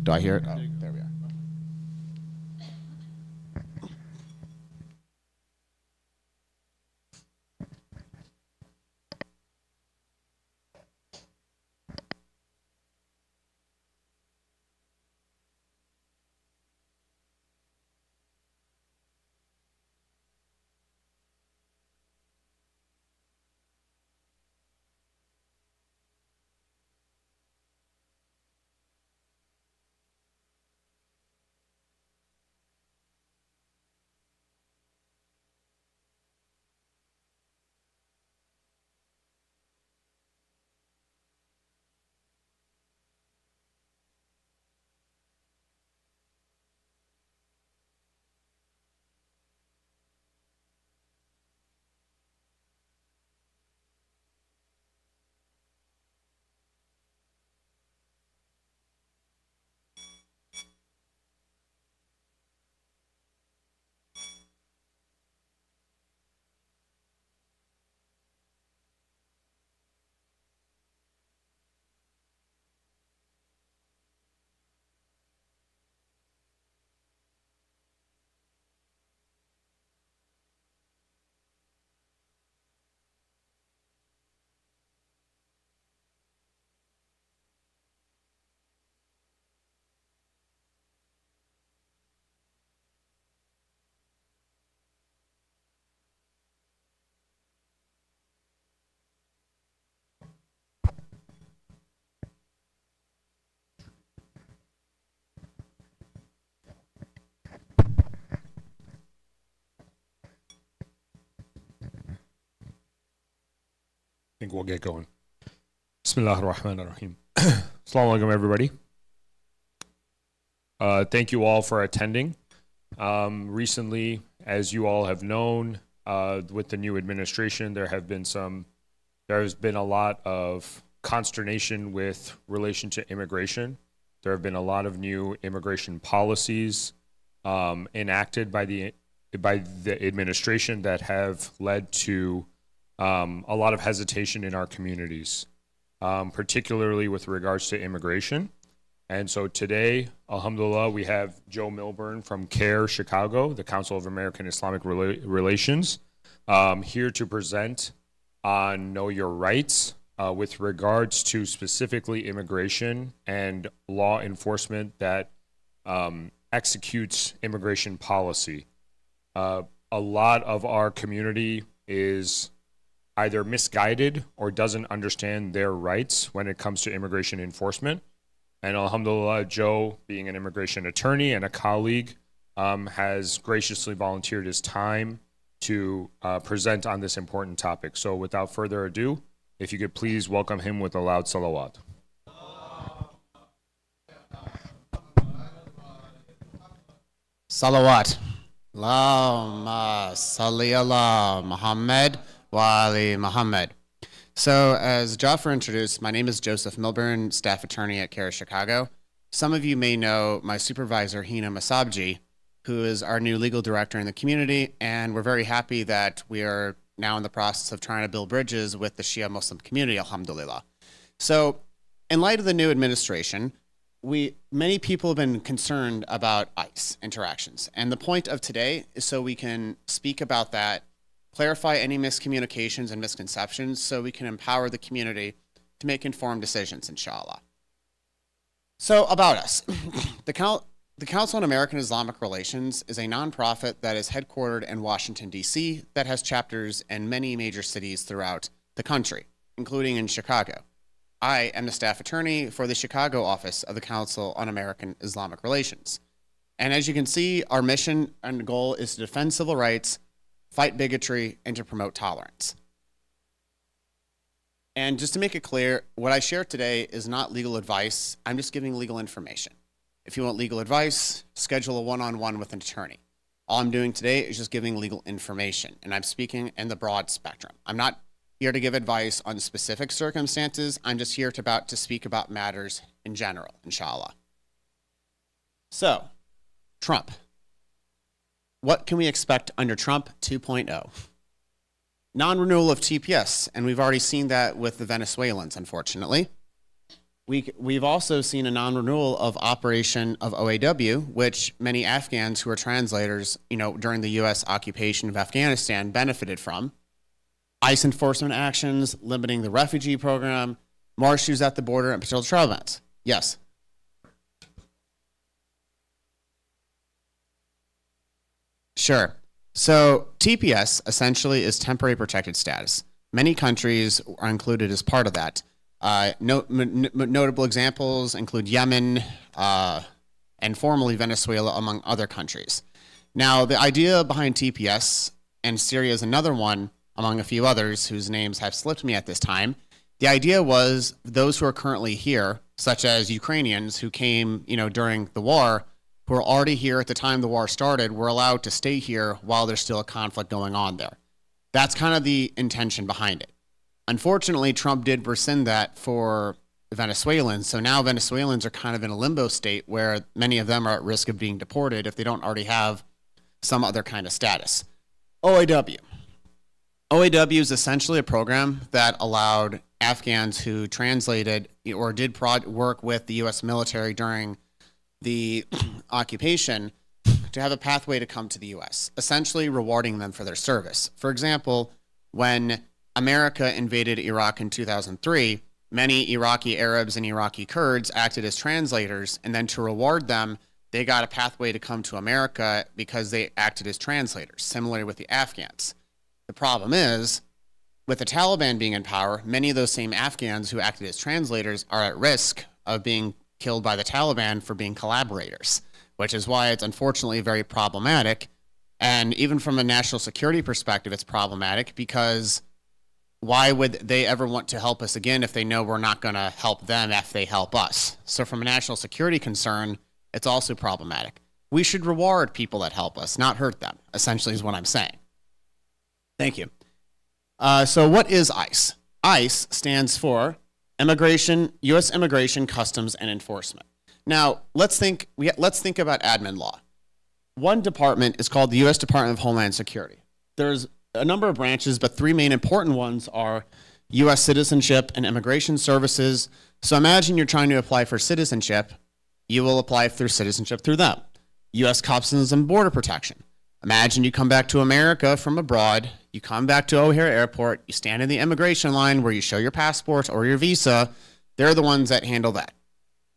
Do I hear it? Oh, there we are. I think we'll get going. Bismillah ar-Rahman ar-Rahim. Assalamu alaikum, everybody. Thank you all for attending. Recently, as you all have known, with the new administration, there has been a lot of consternation with relation to immigration. There have been a lot of new immigration policies enacted by the administration that have led to a lot of hesitation in our communities, particularly with regards to immigration. And so today, alhamdulillah, we have Joe Milburn from CARE Chicago, the Council of American Islamic Relations, here to present on Know Your Rights with regards to specifically immigration and law enforcement that executes immigration policy. A lot of our community is either misguided or doesn't understand their rights when it comes to immigration enforcement. And alhamdulillah, Joe, being an immigration attorney and a colleague, has graciously volunteered his time to present on this important topic. So without further ado, if you could please welcome him with a loud salawat. Salawat. Allahumma salli ala Muhammad wa ali Muhammad. So as Jafar introduced, my name is Joseph Milburn, staff attorney at CARE Chicago. Some of you may know my supervisor, Hina Masabji, who is our new legal director in the community, and we're very happy that we are now in the process of trying to build bridges with the Shia Muslim community, alhamdulillah. So in light of the new administration, many people have been concerned about ICE interactions. And the point of today is so we can speak about that, clarify any miscommunications and misconceptions so we can empower the community to make informed decisions, inshallah. So about us. The Council on American Islamic Relations is a nonprofit that is headquartered in Washington, D.C., that has chapters in many major cities throughout the country, including in Chicago. I am the staff attorney for the Chicago office of the Council on American Islamic Relations. And as you can see, our mission and goal is to defend civil rights, fight bigotry, and to promote tolerance. And just to make it clear, what I share today is not legal advice. I'm just giving legal information. If you want legal advice, schedule a one-on-one with an attorney. All I'm doing today is just giving legal information, and I'm speaking in the broad spectrum. I'm not here to give advice on specific circumstances. I'm just here to speak about matters in general, inshallah. So, Trump. What can we expect under Trump 2.0? Non-renewal of TPS, and we've already seen that with the Venezuelans, unfortunately. We've also seen a non-renewal of operation of OAW, which many Afghans who are translators, during the U.S. occupation of Afghanistan benefited from. ICE enforcement actions, limiting the refugee program, more issues at the border, and patrol travel bans. Yes. Sure. So TPS essentially is temporary protected status. Many countries are included as part of that. Notable examples include Yemen and formerly Venezuela, among other countries. Now, the idea behind TPS, and Syria is another one among a few others whose names have slipped me at this time. The idea was those who are currently here, such as Ukrainians who came, during the war, who are already here at the time the war started, were allowed to stay here while there's still a conflict going on there. That's kind of the intention behind it. Unfortunately, Trump did rescind that for Venezuelans, so now Venezuelans are kind of in a limbo state where many of them are at risk of being deported if they don't already have some other kind of status. OAW. OAW is essentially a program that allowed Afghans who translated or did work with the U.S. military during the occupation to have a pathway to come to the U.S., essentially rewarding them for their service. For example, when America invaded Iraq in 2003, many Iraqi Arabs and Iraqi Kurds acted as translators, and then to reward them, they got a pathway to come to America because they acted as translators, similarly with the Afghans. The problem is, with the Taliban being in power, many of those same Afghans who acted as translators are at risk of being killed by the Taliban for being collaborators, which is why it's unfortunately very problematic. And even from a national security perspective, it's problematic because why would they ever want to help us again if they know we're not going to help them if they help us? So from a national security concern, it's also problematic. We should reward people that help us, not hurt them, essentially is what I'm saying. Thank you. So what is ICE? ICE stands for U.S. Immigration, Customs, and Enforcement. Now, let's think about admin law. One department is called the U.S. Department of Homeland Security. There's a number of branches, but three main important ones are U.S. Citizenship and Immigration Services. So imagine you're trying to apply for citizenship. You will apply for citizenship through them. U.S. Customs and Border Protection. Imagine you come back to America from abroad. You come back to O'Hare Airport. You stand in the immigration line where you show your passport or your visa. They're the ones that handle that.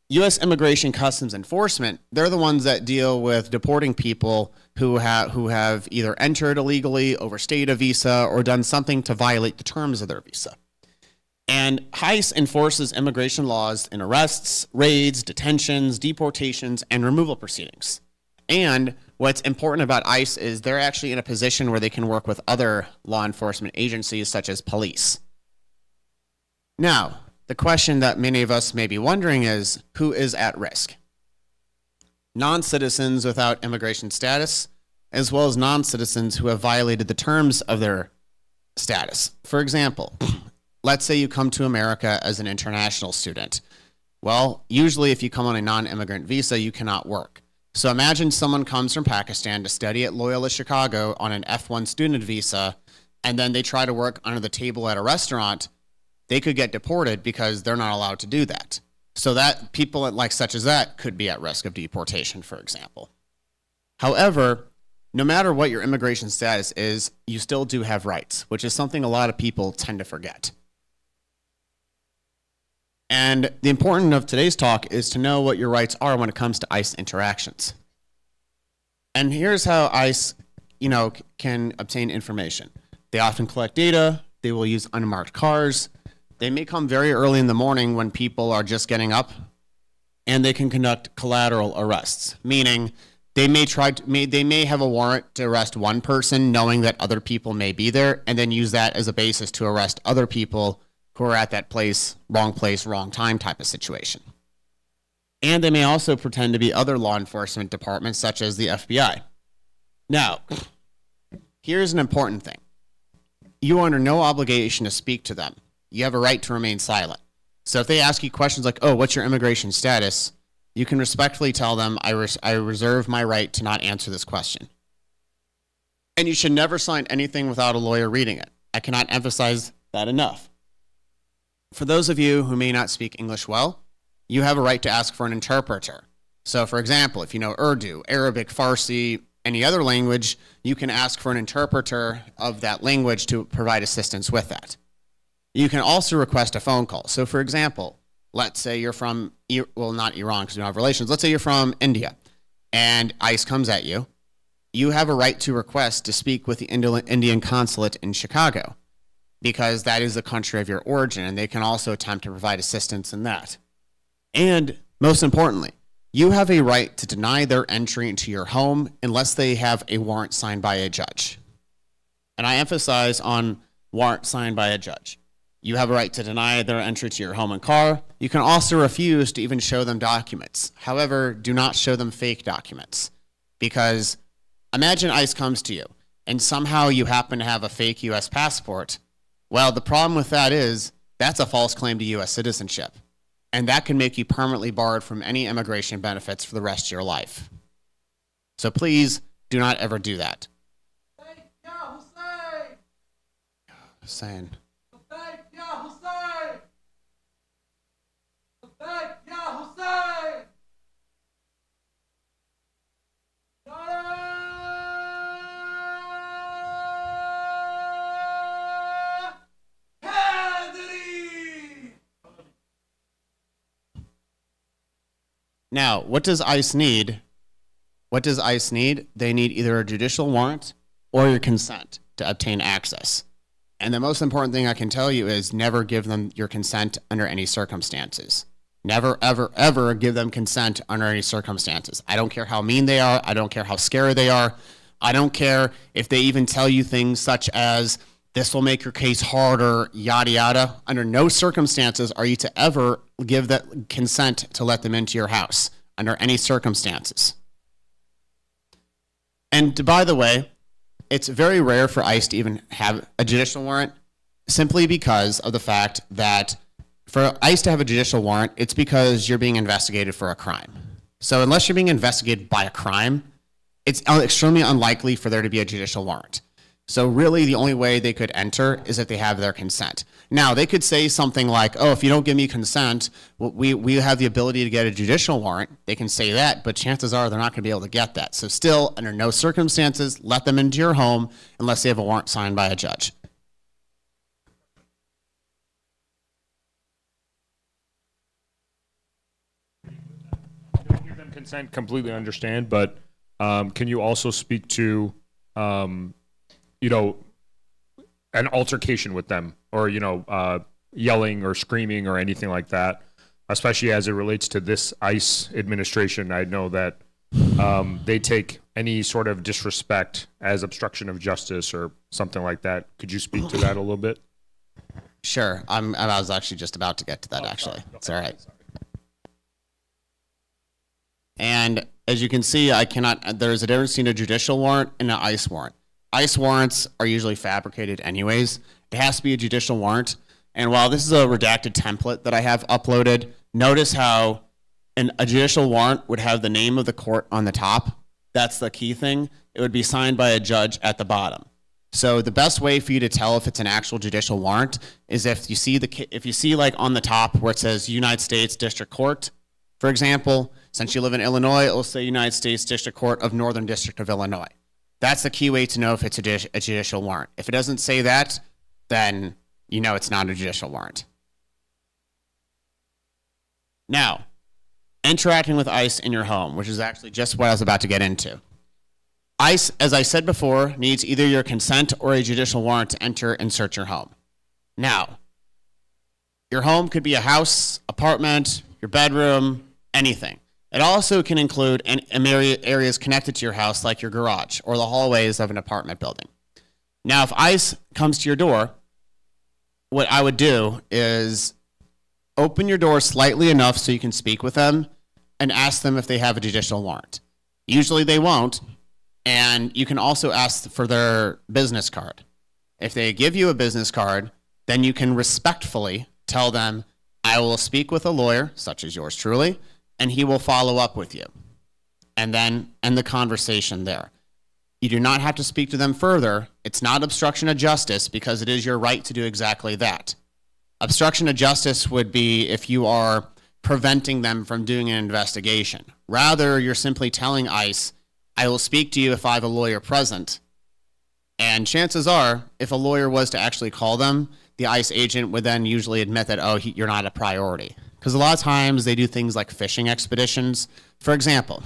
U.S. Immigration Customs Enforcement, they're the ones that deal with deporting people who have either entered illegally, overstayed a visa, or done something to violate the terms of their visa. And ICE enforces immigration laws in arrests, raids, detentions, deportations, and removal proceedings. And what's important about ICE is they're actually in a position where they can work with other law enforcement agencies such as police. Now, the question that many of us may be wondering is, who is at risk? Non-citizens without immigration status, as well as non-citizens who have violated the terms of their status. For example, let's say you come to America as an international student. Well, usually if you come on a non-immigrant visa, you cannot work. So imagine someone comes from Pakistan to study at Loyola Chicago on an F1 student visa, and then they try to work under the table at a restaurant. They could get deported because they're not allowed to do that. So that people like such as that could be at risk of deportation, for example. However, no matter what your immigration status is, you still do have rights, which is something a lot of people tend to forget. And the importance of today's talk is to know what your rights are when it comes to ICE interactions. And here's how ICE, can obtain information. They often collect data. They will use unmarked cars. They may come very early in the morning when people are just getting up, and they can conduct collateral arrests, meaning they may have a warrant to arrest one person knowing that other people may be there, and then use that as a basis to arrest other people who are at that place, wrong time type of situation. And they may also pretend to be other law enforcement departments such as the FBI. Now, here's an important thing. You are under no obligation to speak to them. You have a right to remain silent. So if they ask you questions like, oh, what's your immigration status? You can respectfully tell them, I reserve my right to not answer this question. And you should never sign anything without a lawyer reading it. I cannot emphasize that enough. For those of you who may not speak English well, you have a right to ask for an interpreter. So for example, if you know Urdu, Arabic, Farsi, any other language, you can ask for an interpreter of that language to provide assistance with that. You can also request a phone call. So for example, let's say you're from, well, not Iran because we don't have relations. Let's say you're from India and ICE comes at you. You have a right to request to speak with the Indian consulate in Chicago because that is the country of your origin, and they can also attempt to provide assistance in that. And most importantly, you have a right to deny their entry into your home unless they have a warrant signed by a judge. And I emphasize on warrant signed by a judge. You have a right to deny their entry to your home and car. You can also refuse to even show them documents. However, do not show them fake documents, because imagine ICE comes to you and somehow you happen to have a fake U.S. passport. Well, the problem with that is that's a false claim to U.S. citizenship, and that can make you permanently barred from any immigration benefits for the rest of your life. So please do not ever do that. Hussein. Now, what does ICE need? What does ICE need? They need either a judicial warrant or your consent to obtain access. And the most important thing I can tell you is never give them your consent under any circumstances. Never, ever, ever give them consent under any circumstances. I don't care how mean they are. I don't care how scary they are. I don't care if they even tell you things such as, this will make your case harder, yada, yada. Under no circumstances are you to ever give that consent to let them into your house, under any circumstances. And by the way, it's very rare for ICE to even have a judicial warrant, simply because of the fact that for ICE to have a judicial warrant, it's because you're being investigated for a crime. So unless you're being investigated by a crime, it's extremely unlikely for there to be a judicial warrant. So really the only way they could enter is if they have their consent. Now, they could say something like, oh, if you don't give me consent, we have the ability to get a judicial warrant. They can say that, but chances are they're not going to be able to get that. So still, under no circumstances, let them into your home unless they have a warrant signed by a judge. Don't give them consent, completely understand, but can you also speak to an altercation with them, or, yelling or screaming or anything like that, especially as it relates to this ICE administration? I know that they take any sort of disrespect as obstruction of justice or something like that. Could you speak to that a little bit? Sure. I was actually just about to get to that, actually. It's all right. And as you can see, there's a difference between a judicial warrant and an ICE warrant. ICE warrants are usually fabricated anyways. It has to be a judicial warrant. And while this is a redacted template that I have uploaded, notice how a judicial warrant would have the name of the court on the top. That's the key thing. It would be signed by a judge at the bottom. So the best way for you to tell if it's an actual judicial warrant is if you see like on the top where it says United States District Court, for example, since you live in Illinois, it will say United States District Court of Northern District of Illinois. That's the key way to know if it's a judicial warrant. If it doesn't say that, then you know it's not a judicial warrant. Now, interacting with ICE in your home, which is actually just what I was about to get into. ICE, as I said before, needs either your consent or a judicial warrant to enter and search your home. Now, your home could be a house, apartment, your bedroom, anything. It also can include areas connected to your house, like your garage or the hallways of an apartment building. Now, if ICE comes to your door, what I would do is open your door slightly enough so you can speak with them and ask them if they have a judicial warrant. Usually they won't, and you can also ask for their business card. If they give you a business card, then you can respectfully tell them, I will speak with a lawyer, such as yours truly, and he will follow up with you, and then end the conversation there. You do not have to speak to them further. It's not obstruction of justice because it is your right to do exactly that. Obstruction of justice would be if you are, preventing them from doing an investigation. Rather, you're simply telling ICE, I will speak to you if I have a lawyer present. And chances are, if a lawyer was to actually call them, the ICE agent would then usually admit that, oh, you're not a priority. Because a lot of times they do things like fishing expeditions. For example,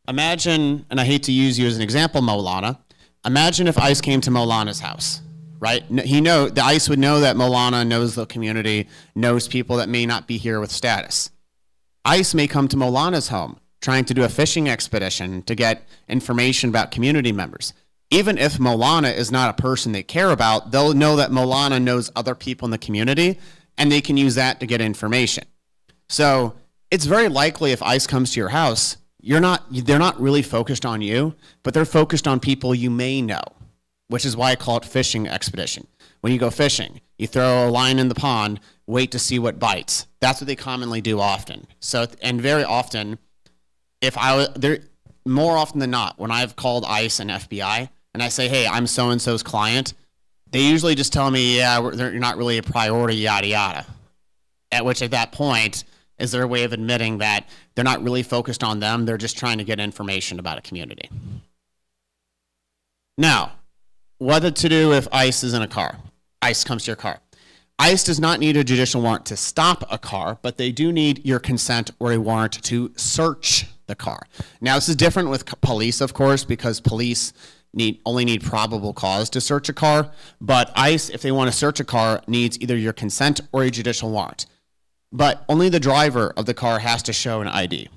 imagine, and I hate to use you as an example, Maulana, imagine if ICE came to Maulana's house, right? The ICE would know that Maulana knows the community, knows people that may not be here with status. ICE may come to Maulana's home trying to do a fishing expedition to get information about community members. Even if Maulana is not a person they care about, they'll know that Maulana knows other people in the community, and they can use that to get information. So it's very likely if ICE comes to your house, they're not really focused on you, but they're focused on people you may know, which is why I call it fishing expedition. When you go fishing, you throw a line in the pond, wait to see what bites. That's what they commonly do often. So, and very often, more often than not, when I've called ICE and FBI, and I say, hey, I'm so-and-so's client, they usually just tell me, yeah, you're not really a priority, yada, yada. At that point is their way of admitting that they're not really focused on them. They're just trying to get information about a community. Now, what to do if ICE is in a car? ICE comes to your car. ICE does not need a judicial warrant to stop a car, but they do need your consent or a warrant to search the car. Now, this is different with police, of course, because police only need probable cause to search a car, but ICE, if they want to search a car, needs either your consent or a judicial warrant. But only the driver of the car has to show an ID.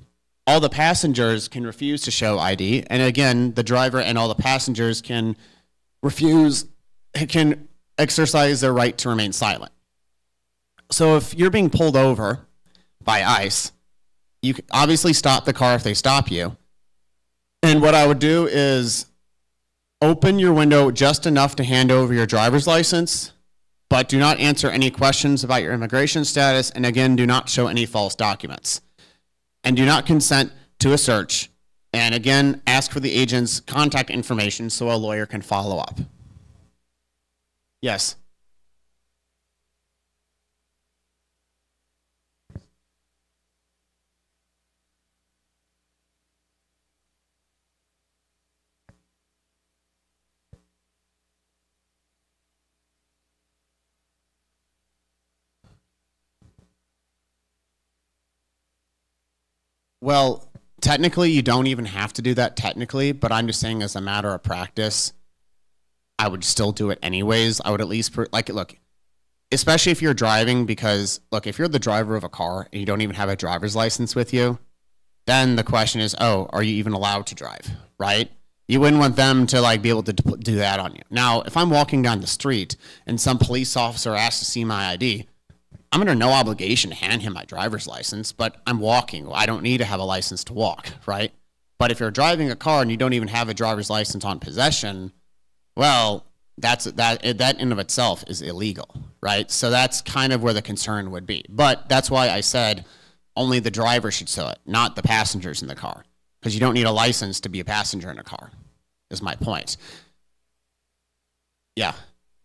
All the passengers can refuse to show ID, and again, the driver and all the passengers can exercise their right to remain silent. So if you're being pulled over by ICE, you can obviously stop the car if they stop you. And what I would do is open your window just enough to hand over your driver's license, but do not answer any questions about your immigration status, and again, do not show any false documents. And do not consent to a search, and again, ask for the agent's contact information so a lawyer can follow up. Yes? Well, technically, you don't even have to do that technically, but I'm just saying as a matter of practice, I would still do it anyways. I would at least, look, especially if you're driving, because, look, if you're the driver of a car and you don't even have a driver's license with you, then the question is, oh, are you even allowed to drive, right? You wouldn't want them to, be able to do that on you. Now, if I'm walking down the street and some police officer asks to see my ID, I'm under no obligation to hand him my driver's license, but I'm walking. I don't need to have a license to walk, right? But if you're driving a car and you don't even have a driver's license on possession, well, that in of itself is illegal, right? So that's kind of where the concern would be. But that's why I said only the driver should show it, not the passengers in the car, because you don't need a license to be a passenger in a car, is my point. Yeah.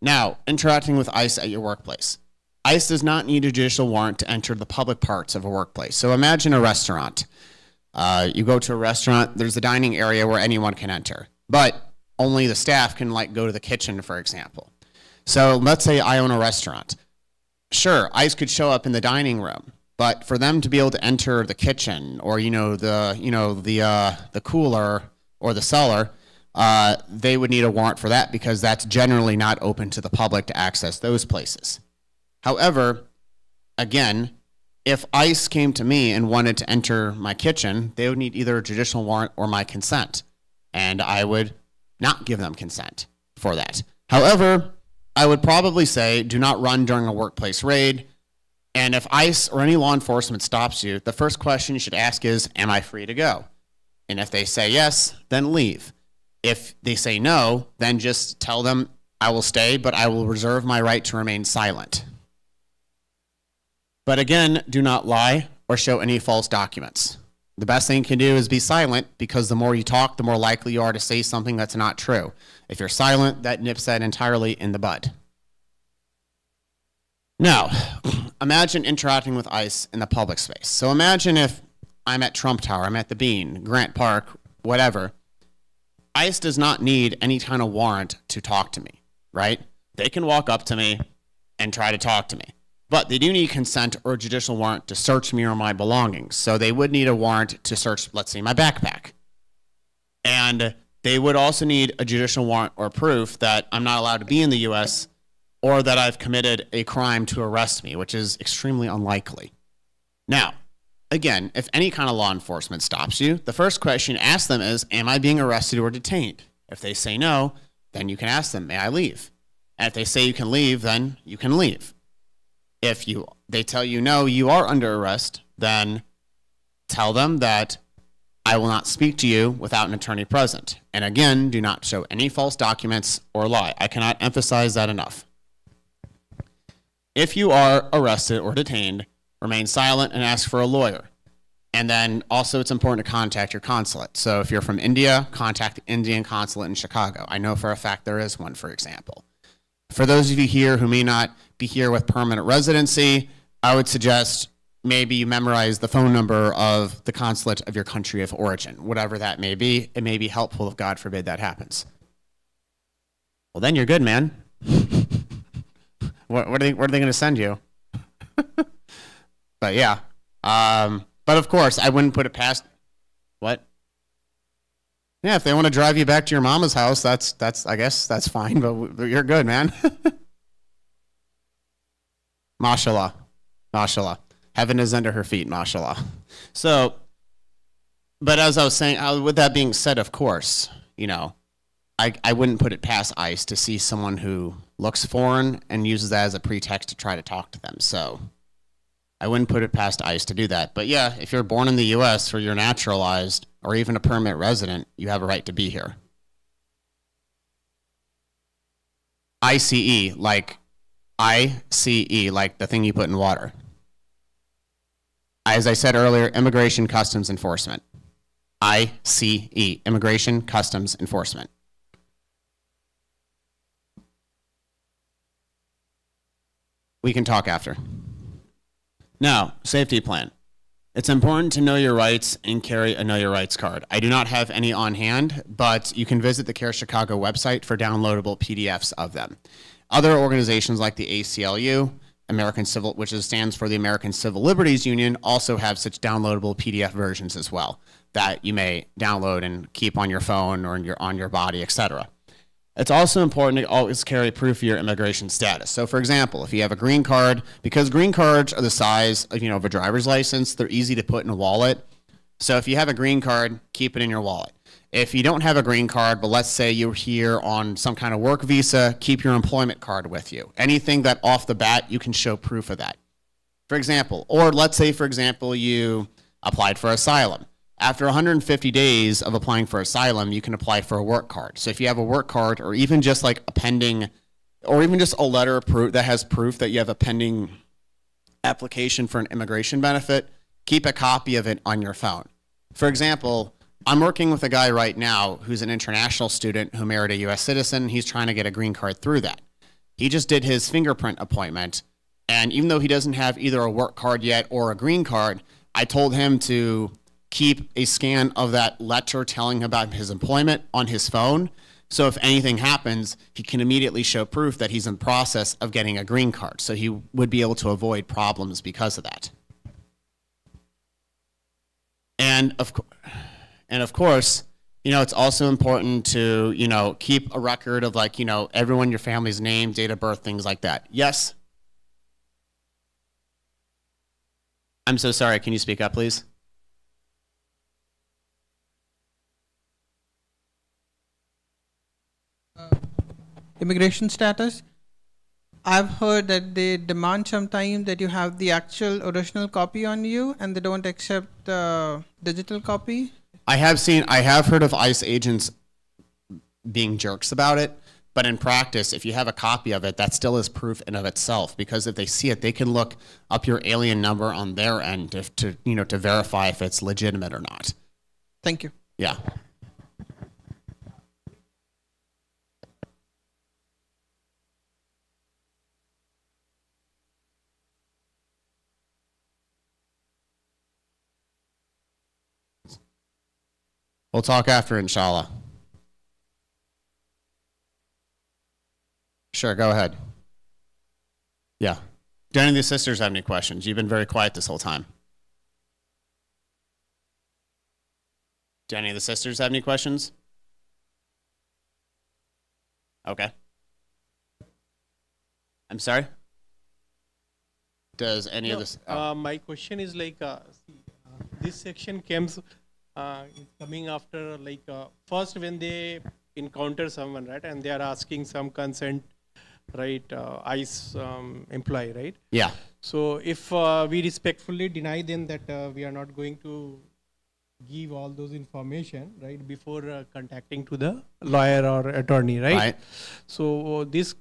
Now, interacting with ICE at your workplace. ICE does not need a judicial warrant to enter the public parts of a workplace. So imagine a restaurant. You go to a restaurant, there's a dining area where anyone can enter, but only the staff can go to the kitchen, for example. So let's say I own a restaurant. Sure, ICE could show up in the dining room, but for them to be able to enter the kitchen or the cooler or the cellar, they would need a warrant for that because that's generally not open to the public to access those places. However, again, if ICE came to me and wanted to enter my kitchen, they would need either a judicial warrant or my consent, and I would not give them consent for that. However, I would probably say do not run during a workplace raid, and if ICE or any law enforcement stops you, the first question you should ask is, am I free to go? And if they say yes, then leave. If they say no, then just tell them I will stay, but I will reserve my right to remain silent. But again, do not lie or show any false documents. The best thing you can do is be silent, because the more you talk, the more likely you are to say something that's not true. If you're silent, that nips that entirely in the bud. Now, imagine interacting with ICE in the public space. So imagine if I'm at Trump Tower, I'm at the Bean, Grant Park, whatever. ICE does not need any kind of warrant to talk to me, right? They can walk up to me and try to talk to me. But they do need consent or a judicial warrant to search me or my belongings. So they would need a warrant to search, let's say, my backpack. And they would also need a judicial warrant or proof that I'm not allowed to be in the US or that I've committed a crime to arrest me, which is extremely unlikely. Now, again, if any kind of law enforcement stops you, the first question you ask them is, am I being arrested or detained? If they say no, then you can ask them, may I leave? And if they say you can leave, then you can leave. If they tell you no, you are under arrest, then tell them that I will not speak to you without an attorney present. And again, do not show any false documents or lie. I cannot emphasize that enough. If you are arrested or detained, remain silent and ask for a lawyer. And then also it's important to contact your consulate. So if you're from India, contact the Indian consulate in Chicago. I know for a fact there is one, for example. For those of you here who may not be here with permanent residency, I would suggest maybe you memorize the phone number of the consulate of your country of origin, whatever that may be. It may be helpful if, God forbid, that happens. Well, then you're good, man. What are they going to send you? But yeah. But of course, I wouldn't put it past. What? Yeah, if they want to drive you back to your mama's house, that's I guess that's fine. But you're good, man. Mashallah, mashallah. Heaven is under her feet, mashallah. So, but as I was saying, with that being said, of course, I wouldn't put it past ICE to see someone who looks foreign and uses that as a pretext to try to talk to them. So I wouldn't put it past ICE to do that. But yeah, if you're born in the US or you're naturalized or even a permanent resident, you have a right to be here. ICE, like the thing you put in water. As I said earlier, Immigration Customs Enforcement. ICE, Immigration Customs Enforcement. We can talk after. Now, safety plan. It's important to know your rights and carry a Know Your Rights card. I do not have any on hand, but you can visit the CARE Chicago website for downloadable PDFs of them. Other organizations like the ACLU, which stands for the American Civil Liberties Union, also have such downloadable PDF versions as well that you may download and keep on your phone or on your body, etc. It's also important to always carry proof of your immigration status. So for example, if you have a green card, because green cards are the size of a driver's license, they're easy to put in a wallet. So if you have a green card, keep it in your wallet. If you don't have a green card, but let's say you're here on some kind of work visa, keep your employment card with you. Anything that off the bat, you can show proof of that. For example, or let's say, for example, you applied for asylum. After 150 days of applying for asylum, you can apply for a work card. So if you have a work card or even just like a pending, or even just a letter of proof that has proof that you have a pending application for an immigration benefit, keep a copy of it on your phone. For example, I'm working with a guy right now who's an international student who married a US citizen. He's trying to get a green card through that. He just did his fingerprint appointment. And even though he doesn't have either a work card yet or a green card, I told him to keep a scan of that letter telling about his employment on his phone. So if anything happens, he can immediately show proof that he's in process of getting a green card. So he would be able to avoid problems because of that. And of course, it's also important to, keep a record of everyone, your family's name, date of birth, things like that. Yes? I'm so sorry. Can you speak up, please? Immigration status. I've heard that they demand sometimes that you have the actual original copy on you and they don't accept the digital copy. I have heard of ICE agents being jerks about it, but in practice, if you have a copy of it, that still is proof in of itself, because if they see it, they can look up your alien number on their end to verify if it's legitimate or not. Thank you. Yeah. We'll talk after, inshallah. Sure, go ahead. Yeah. Do any of the sisters have any questions? You've been very quiet this whole time. Do any of the sisters have any questions? Okay. I'm sorry? Does any of this... My question is like, this section comes is coming after first when they encounter someone, right, and they are asking some consent, right, ICE employee, right? Yeah. So if we respectfully deny them that we are not going to give all those information, right, before contacting to the lawyer or attorney, right? Right. So these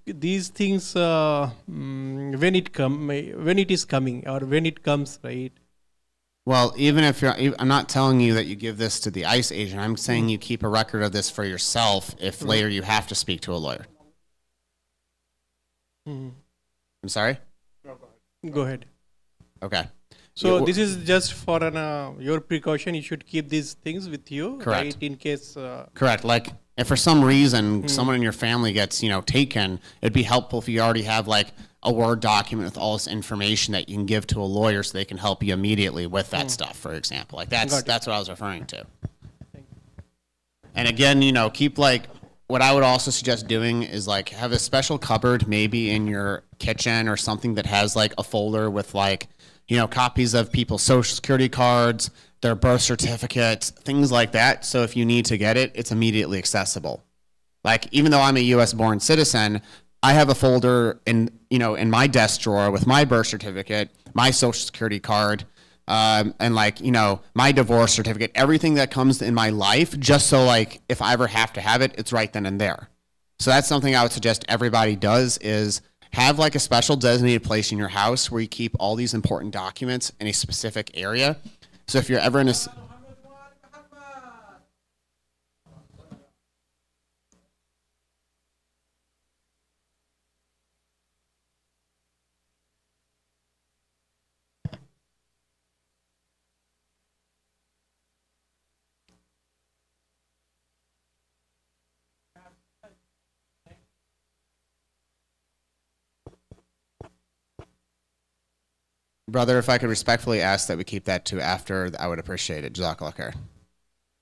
things when it is coming or when it comes, right? Well, even if you're, I'm not telling you that you give this to the ICE agent. I'm saying you keep a record of this for yourself if later you have to speak to a lawyer. I'm sorry? Go ahead. Okay. So Yeah, this is just for your precaution. You should keep these things with you, Correct. right? In case. Correct. Like, if for some reason someone in your family gets, taken, it'd be helpful if you already have like a Word document with all this information that you can give to a lawyer so they can help you immediately with that stuff, for example. Like that's what I was referring to. And again, keep like, what I would also suggest doing is like have a special cupboard maybe in your kitchen or something that has like a folder with like, copies of people's social security cards, their birth certificates, things like that. So if you need to get it, it's immediately accessible. Like, even though I'm a US born citizen, I have a folder in my desk drawer with my birth certificate, my social security card, and like, my divorce certificate, everything that comes in my life, just so like, if I ever have to have it, it's right then and there. So that's something I would suggest everybody does is have like a special designated place in your house where you keep all these important documents in a specific area. So if you're ever in a... Brother, if I could respectfully ask that we keep that to after, I would appreciate it. Jazakallah khair.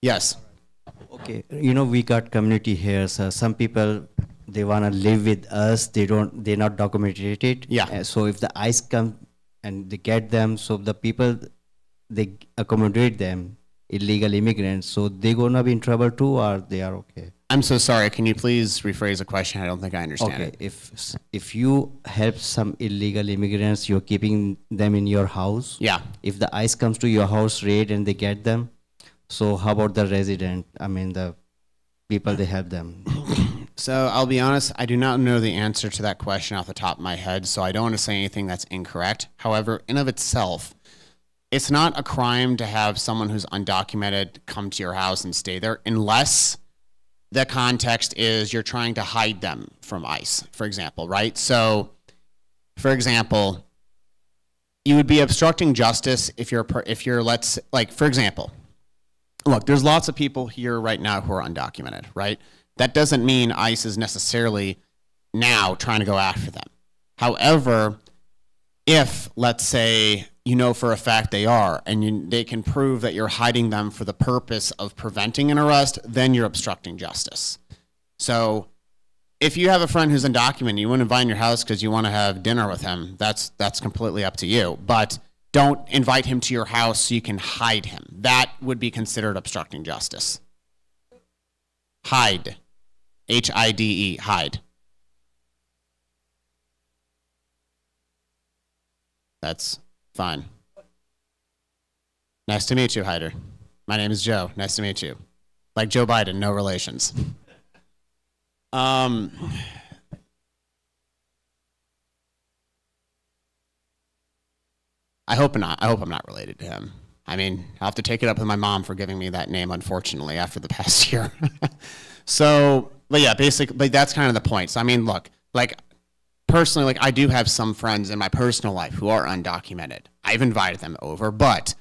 Yes. Okay, we got community here. So some people, they want to live with us. They're not documented. Yeah. So if the ICE come and they get them, so the people, they accommodate them, illegal immigrants. So they gonna be in trouble too, or they are okay? I'm so sorry. Can you please rephrase the question? I don't think I understand Okay, it. if you help some illegal immigrants, you're keeping them in your house. Yeah. If the ICE comes to your house raid and they get them, so how about the resident? I mean, the people, they help them. So I'll be honest, I do not know the answer to that question off the top of my head, so I don't want to say anything that's incorrect. However, in of itself, it's not a crime to have someone who's undocumented come to your house and stay there unless the context is you're trying to hide them from ICE, for example, right? So, for example, you would be obstructing justice if you're let's, like, for example, look, there's lots of people here right now who are undocumented, right? That doesn't mean ICE is necessarily now trying to go after them. However, if, let's say, for a fact they are, and they can prove that you're hiding them for the purpose of preventing an arrest, then you're obstructing justice. So if you have a friend who's undocumented, you want to invite in your house because you want to have dinner with him, that's completely up to you. But don't invite him to your house so you can hide him. That would be considered obstructing justice. Hide. H-I-D-E, hide. That's fine. Nice to meet you, Hyder. My name is Joe. Nice to meet you. Like Joe Biden, no relations. I hope not. I hope I'm not related to him. I mean, I'll have to take it up with my mom for giving me that name, unfortunately, after the past year. So, but yeah, basically, that's kind of the point. So, I mean, look, like, personally, like, I do have some friends in my personal life who are undocumented. I've invited them over, but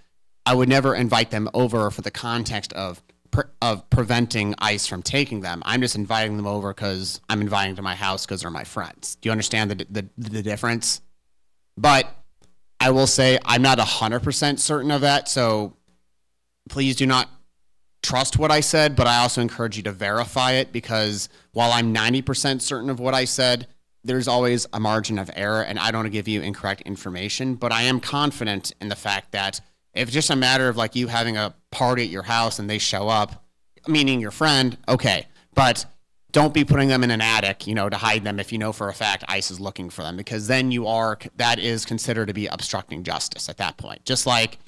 I would never invite them over for the context of of preventing ICE from taking them. I'm just inviting them over because I'm inviting them to my house because they're my friends. Do you understand the difference? But I will say I'm not 100% certain of that, so please do not trust what I said, but I also encourage you to verify it, because while I'm 90% certain of what I said, there's always a margin of error, and I don't want to give you incorrect information. But I am confident in the fact that if it's just a matter of like you having a party at your house and they show up, meaning your friend, okay, but don't be putting them in an attic, you know, to hide them if you know for a fact ICE is looking for them, because then that is considered to be obstructing justice at that point. Just like,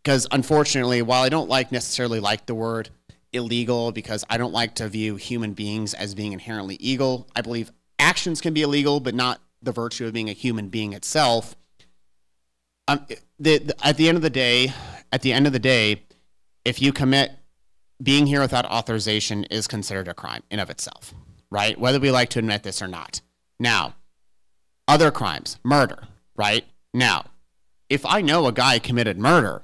because unfortunately, while I don't necessarily like the word illegal, because I don't like to view human beings as being inherently illegal, I believe actions can be illegal, but not the virtue of being a human being itself. At the end of the day, if you commit being here without authorization is considered a crime in of itself, right? Whether we like to admit this or not. Now, other crimes, murder, right? Now, if I know a guy committed murder,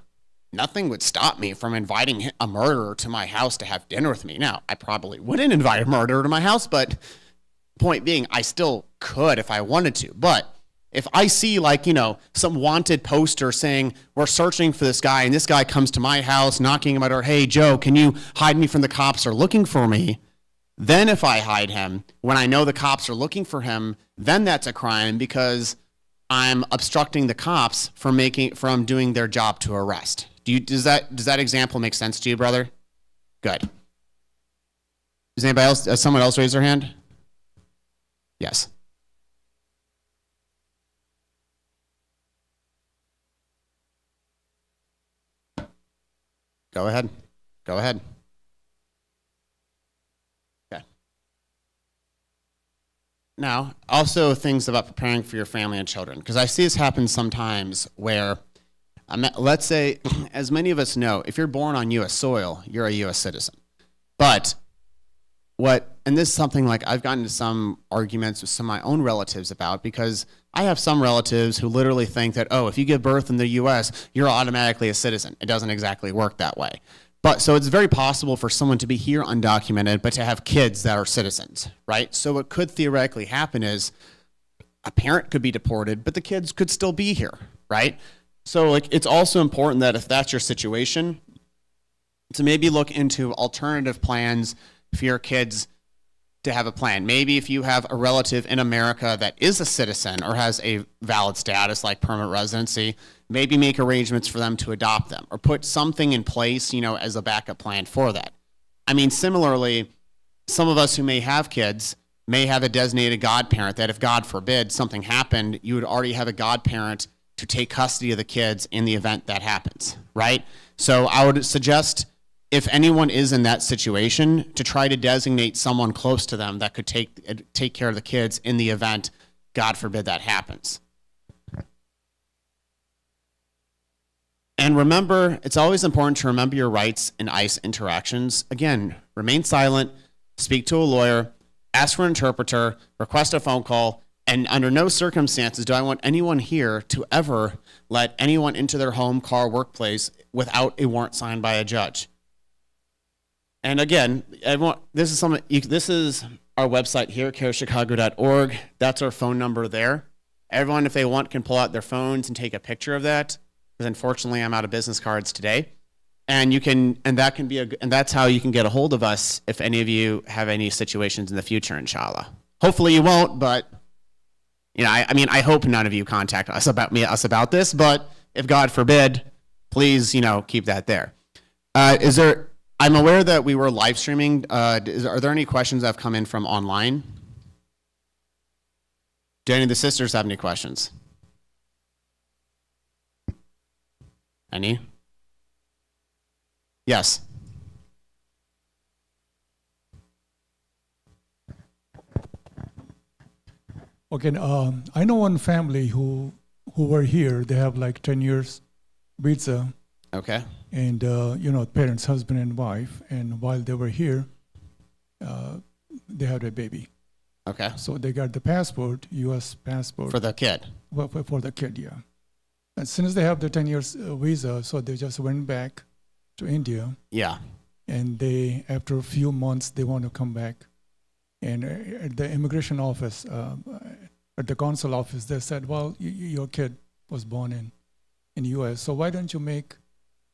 nothing would stop me from inviting a murderer to my house to have dinner with me. Now, I probably wouldn't invite a murderer to my house, but point being, I still could if I wanted to. But if I see, like, you know, some wanted poster saying we're searching for this guy, and this guy comes to my house knocking on my door, hey, Joe, can you hide me from the cops are looking for me? Then if I hide him, when I know the cops are looking for him, then that's a crime, because I'm obstructing the cops from doing their job to arrest. Does that example make sense to you, brother? Good. Does anybody else, someone else raise their hand? Yes. Go ahead. Okay. Now, also things about preparing for your family and children, because I see this happen sometimes where, let's say, as many of us know, if you're born on U.S. soil, you're a U.S. citizen. But and this is something like I've gotten into some arguments with some of my own relatives about, because I have some relatives who literally think that, oh, if you give birth in the U.S., you're automatically a citizen. It doesn't exactly work that way. But so it's very possible for someone to be here undocumented, but to have kids that are citizens, right? So what could theoretically happen is a parent could be deported, but the kids could still be here, right? So like, it's also important that if that's your situation, to maybe look into alternative plans for your kids to have a plan. Maybe if you have a relative in America that is a citizen or has a valid status like permanent residency, maybe make arrangements for them to adopt them, or put something in place, you know, as a backup plan for that. I mean, similarly, some of us who may have kids may have a designated godparent that if, God forbid, something happened, you would already have a godparent to take custody of the kids in the event that happens, right? So I would suggest, if anyone is in that situation, to try to designate someone close to them that could take care of the kids in the event, God forbid, that happens. And remember, it's always important to remember your rights in ICE interactions. Again, remain silent, speak to a lawyer, ask for an interpreter, request a phone call, and under no circumstances do I want anyone here to ever let anyone into their home, car, workplace without a warrant signed by a judge. And again, everyone, this is our website here, carechicago.org. That's our phone number there. Everyone, if they want, can pull out their phones and take a picture of that, because unfortunately I'm out of business cards today. And that's how you can get a hold of us if any of you have any situations in the future, inshallah. Hopefully you won't, but you know, I hope none of you contact us about this, but if God forbid, please, you know, keep that there. I'm aware that we were live streaming. Are there any questions that have come in from online? Do any of the sisters have any questions? Any? Yes. Okay, I know one family who were here. They have like 10 years visa. Okay. And, parents, husband and wife. And while they were here, they had a baby. Okay. So they got the passport, U.S. passport. For the kid? Well, for the kid, yeah. And since they have the 10 years visa, so they just went back to India. Yeah. and they, after a few months, they want to come back. And at the immigration office, at the consul office, they said, well, your kid was born in U.S., so why don't you make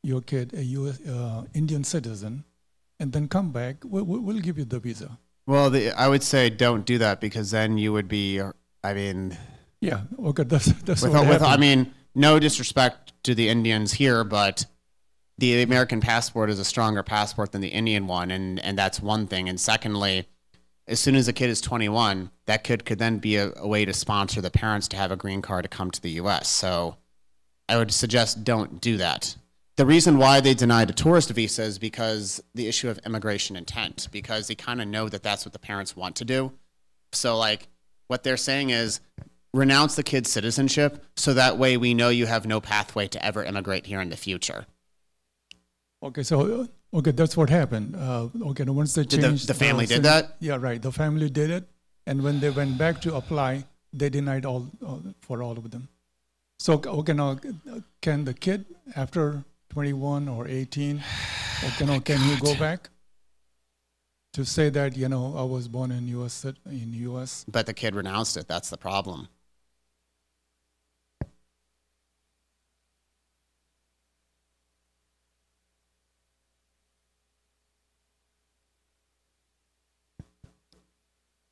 your kid a U.S. Indian citizen, and then come back, we'll give you the visa. Well, I would say don't do that, because then you would be, I mean, Yeah, okay, that's what I happened. mean, no disrespect to the Indians here, but the American passport is a stronger passport than the Indian one, and that's one thing. And secondly, as soon as a kid is 21, that kid could then be a way to sponsor the parents to have a green card to come to the U.S. So I would suggest don't do that. The reason why they denied a tourist visa is because the issue of immigration intent, because they kind of know that that's what the parents want to do. So like what they're saying is renounce the kid's citizenship, so that way we know you have no pathway to ever immigrate here in the future. Okay, so okay, that's what happened. Okay, now once they Did changed, the family did since- that? Yeah, right. The family did it, and when they went back to apply, they denied for all of them. So okay, now can the kid after 21 or 18, okay, now can he go back to say that I was born in U.S. But the kid renounced it. That's the problem.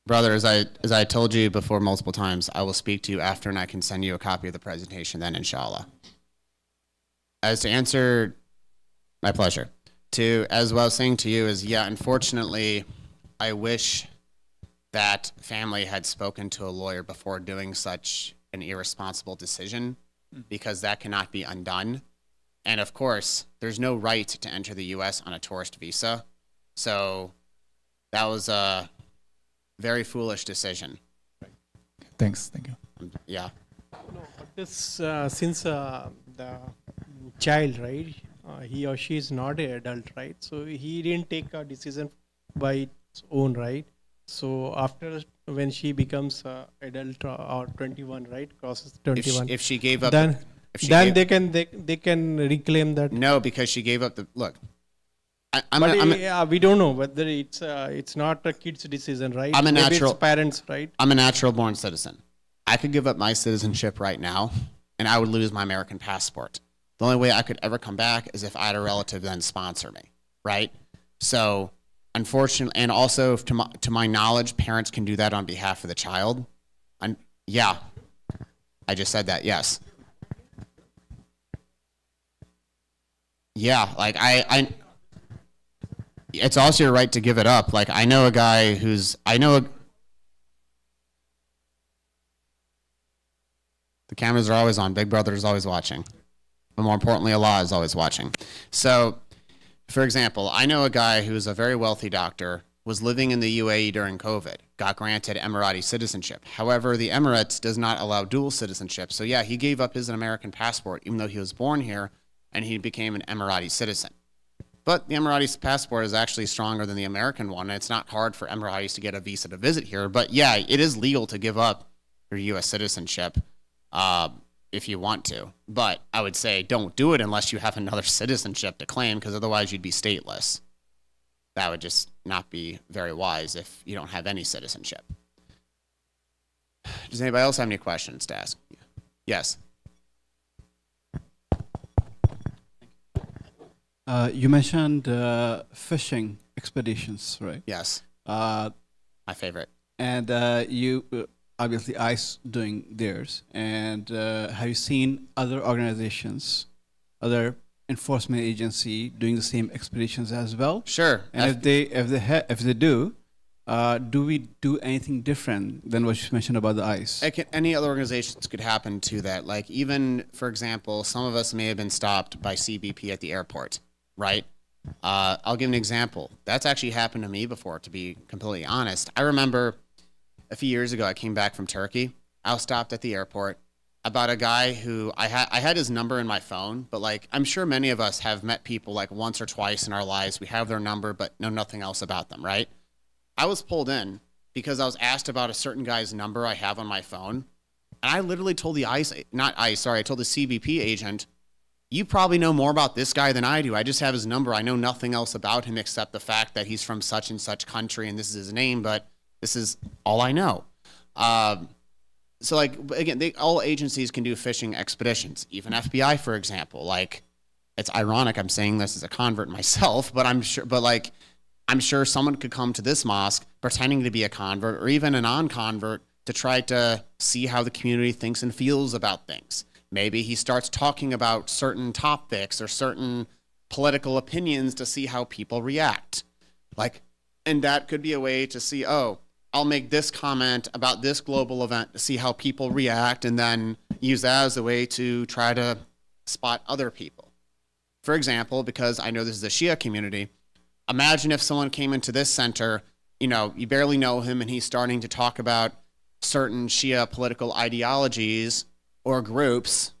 Brother, as I told you before multiple times, I will speak to you after, and I can send you a copy of the presentation then, inshallah. As to answer, my pleasure. As what I was saying to you is, yeah, unfortunately, I wish that family had spoken to a lawyer before doing such an irresponsible decision, because that cannot be undone. And of course, there's no right to enter the U.S. on a tourist visa. So that was a very foolish decision. Thanks, thank you. Yeah. No, but this since the child, right? He or she is not an adult, right? So he didn't take a decision by its own, right? So after when she becomes adult or 21, right, crosses 21, If she gave up, then if she then gave- they can reclaim that. no, because she gave up the look. But we don't know whether it's not a kid's decision, right? I'm a Maybe natural- it's parents, right? I'm a natural born citizen. I could give up my citizenship right now, and I would lose my American passport. The only way I could ever come back is if I had a relative then sponsor me, right? So, unfortunately, and also to my knowledge, parents can do that on behalf of the child. And yeah, I just said that. Yes. Yeah, like I it's also your right to give it up. Like I know a guy the cameras are always on. Big Brother is always watching. But more importantly, Allah is always watching. So, for example, I know a guy who's a very wealthy doctor, was living in the UAE during COVID, got granted Emirati citizenship. However, the Emirates does not allow dual citizenship. So yeah, he gave up his American passport, even though he was born here, and he became an Emirati citizen. But the Emirati passport is actually stronger than the American one, and it's not hard for Emiratis to get a visa to visit here. But yeah, it is legal to give up your U.S. citizenship if you want to. But I would say don't do it unless you have another citizenship to claim, because otherwise you'd be stateless. That would just not be very wise if you don't have any citizenship. Does anybody else have any questions to ask? Yes. You mentioned fishing expeditions, right? Yes. Uh, My favorite. and you obviously ICE doing theirs. And have you seen other organizations, other enforcement agency doing the same expeditions as well? Sure. And if they do we do anything different than what you mentioned about the ICE? Any other organizations could happen to that. Like even, for example, some of us may have been stopped by CBP at the airport, right? I'll give an example. That's actually happened to me before, to be completely honest. I remember a few years ago, I came back from Turkey. I was stopped at the airport about a guy who I had his number in my phone, but like I'm sure many of us have met people like once or twice in our lives. We have their number, but know nothing else about them, right? I was pulled in because I was asked about a certain guy's number I have on my phone. And I literally told the I told the CBP agent, you probably know more about this guy than I do. I just have his number. I know nothing else about him except the fact that he's from such and such country and this is his name, but this is all I know. So like, again, all agencies can do fishing expeditions, even FBI, for example. Like, it's ironic I'm saying this as a convert myself, but I'm sure someone could come to this mosque pretending to be a convert or even a non-convert to try to see how the community thinks and feels about things. Maybe he starts talking about certain topics or certain political opinions to see how people react. Like, and that could be a way to see, oh, I'll make this comment about this global event to see how people react and then use that as a way to try to spot other people. For example, because I know this is a Shia community, imagine if someone came into this center, you know, you barely know him and he's starting to talk about certain Shia political ideologies or groups,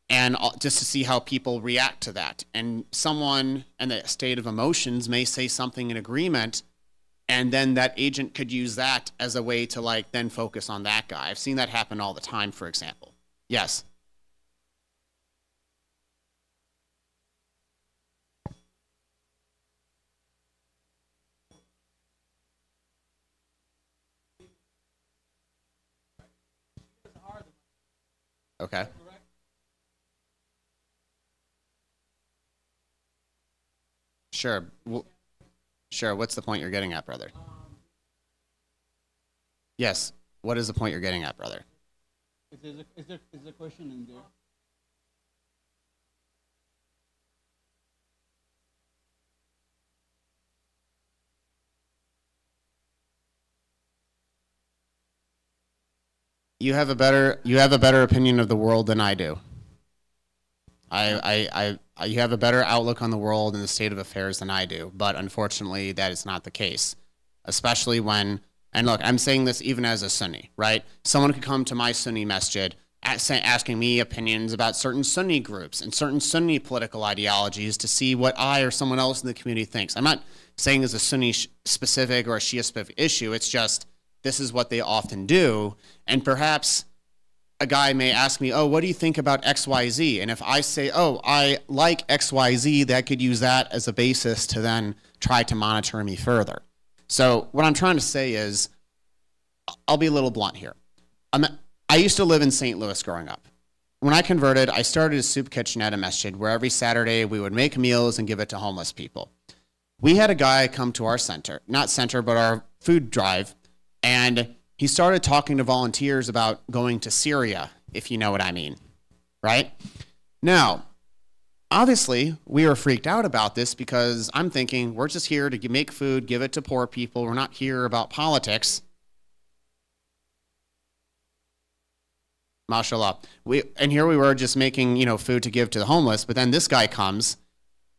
and just to see how people react to that. And someone in the state of emotions may say something in agreement, and then that agent could use that as a way to like then focus on that guy. I've seen that happen all the time, for example. Yes. Okay. Sure. Sure. What's the point you're getting at, brother? Yes. What is the point you're getting at, brother? Is there a question in there? You have a better opinion of the world than I do. You have a better outlook on the world and the state of affairs than I do, but unfortunately that is not the case. Especially when, and look, I'm saying this even as a Sunni, right? Someone could come to my Sunni masjid asking me opinions about certain Sunni groups and certain Sunni political ideologies to see what I or someone else in the community thinks. I'm not saying it's a Sunni specific or a Shia specific issue. It's just, this is what they often do. And perhaps a guy may ask me, oh, what do you think about XYZ? And if I say, oh, I like XYZ, that could use that as a basis to then try to monitor me further. So what I'm trying to say is, I'll be a little blunt here. I used to live in St. Louis growing up. When I converted, I started a soup kitchen at a masjid where every Saturday we would make meals and give it to homeless people. We had a guy come to our center, not center, but our food drive, and he started talking to volunteers about going to Syria, if you know what I mean, right? Now, obviously, we were freaked out about this because I'm thinking, we're just here to make food, give it to poor people. We're not here about politics. MashaAllah. And here we were just making, food to give to the homeless, but then this guy comes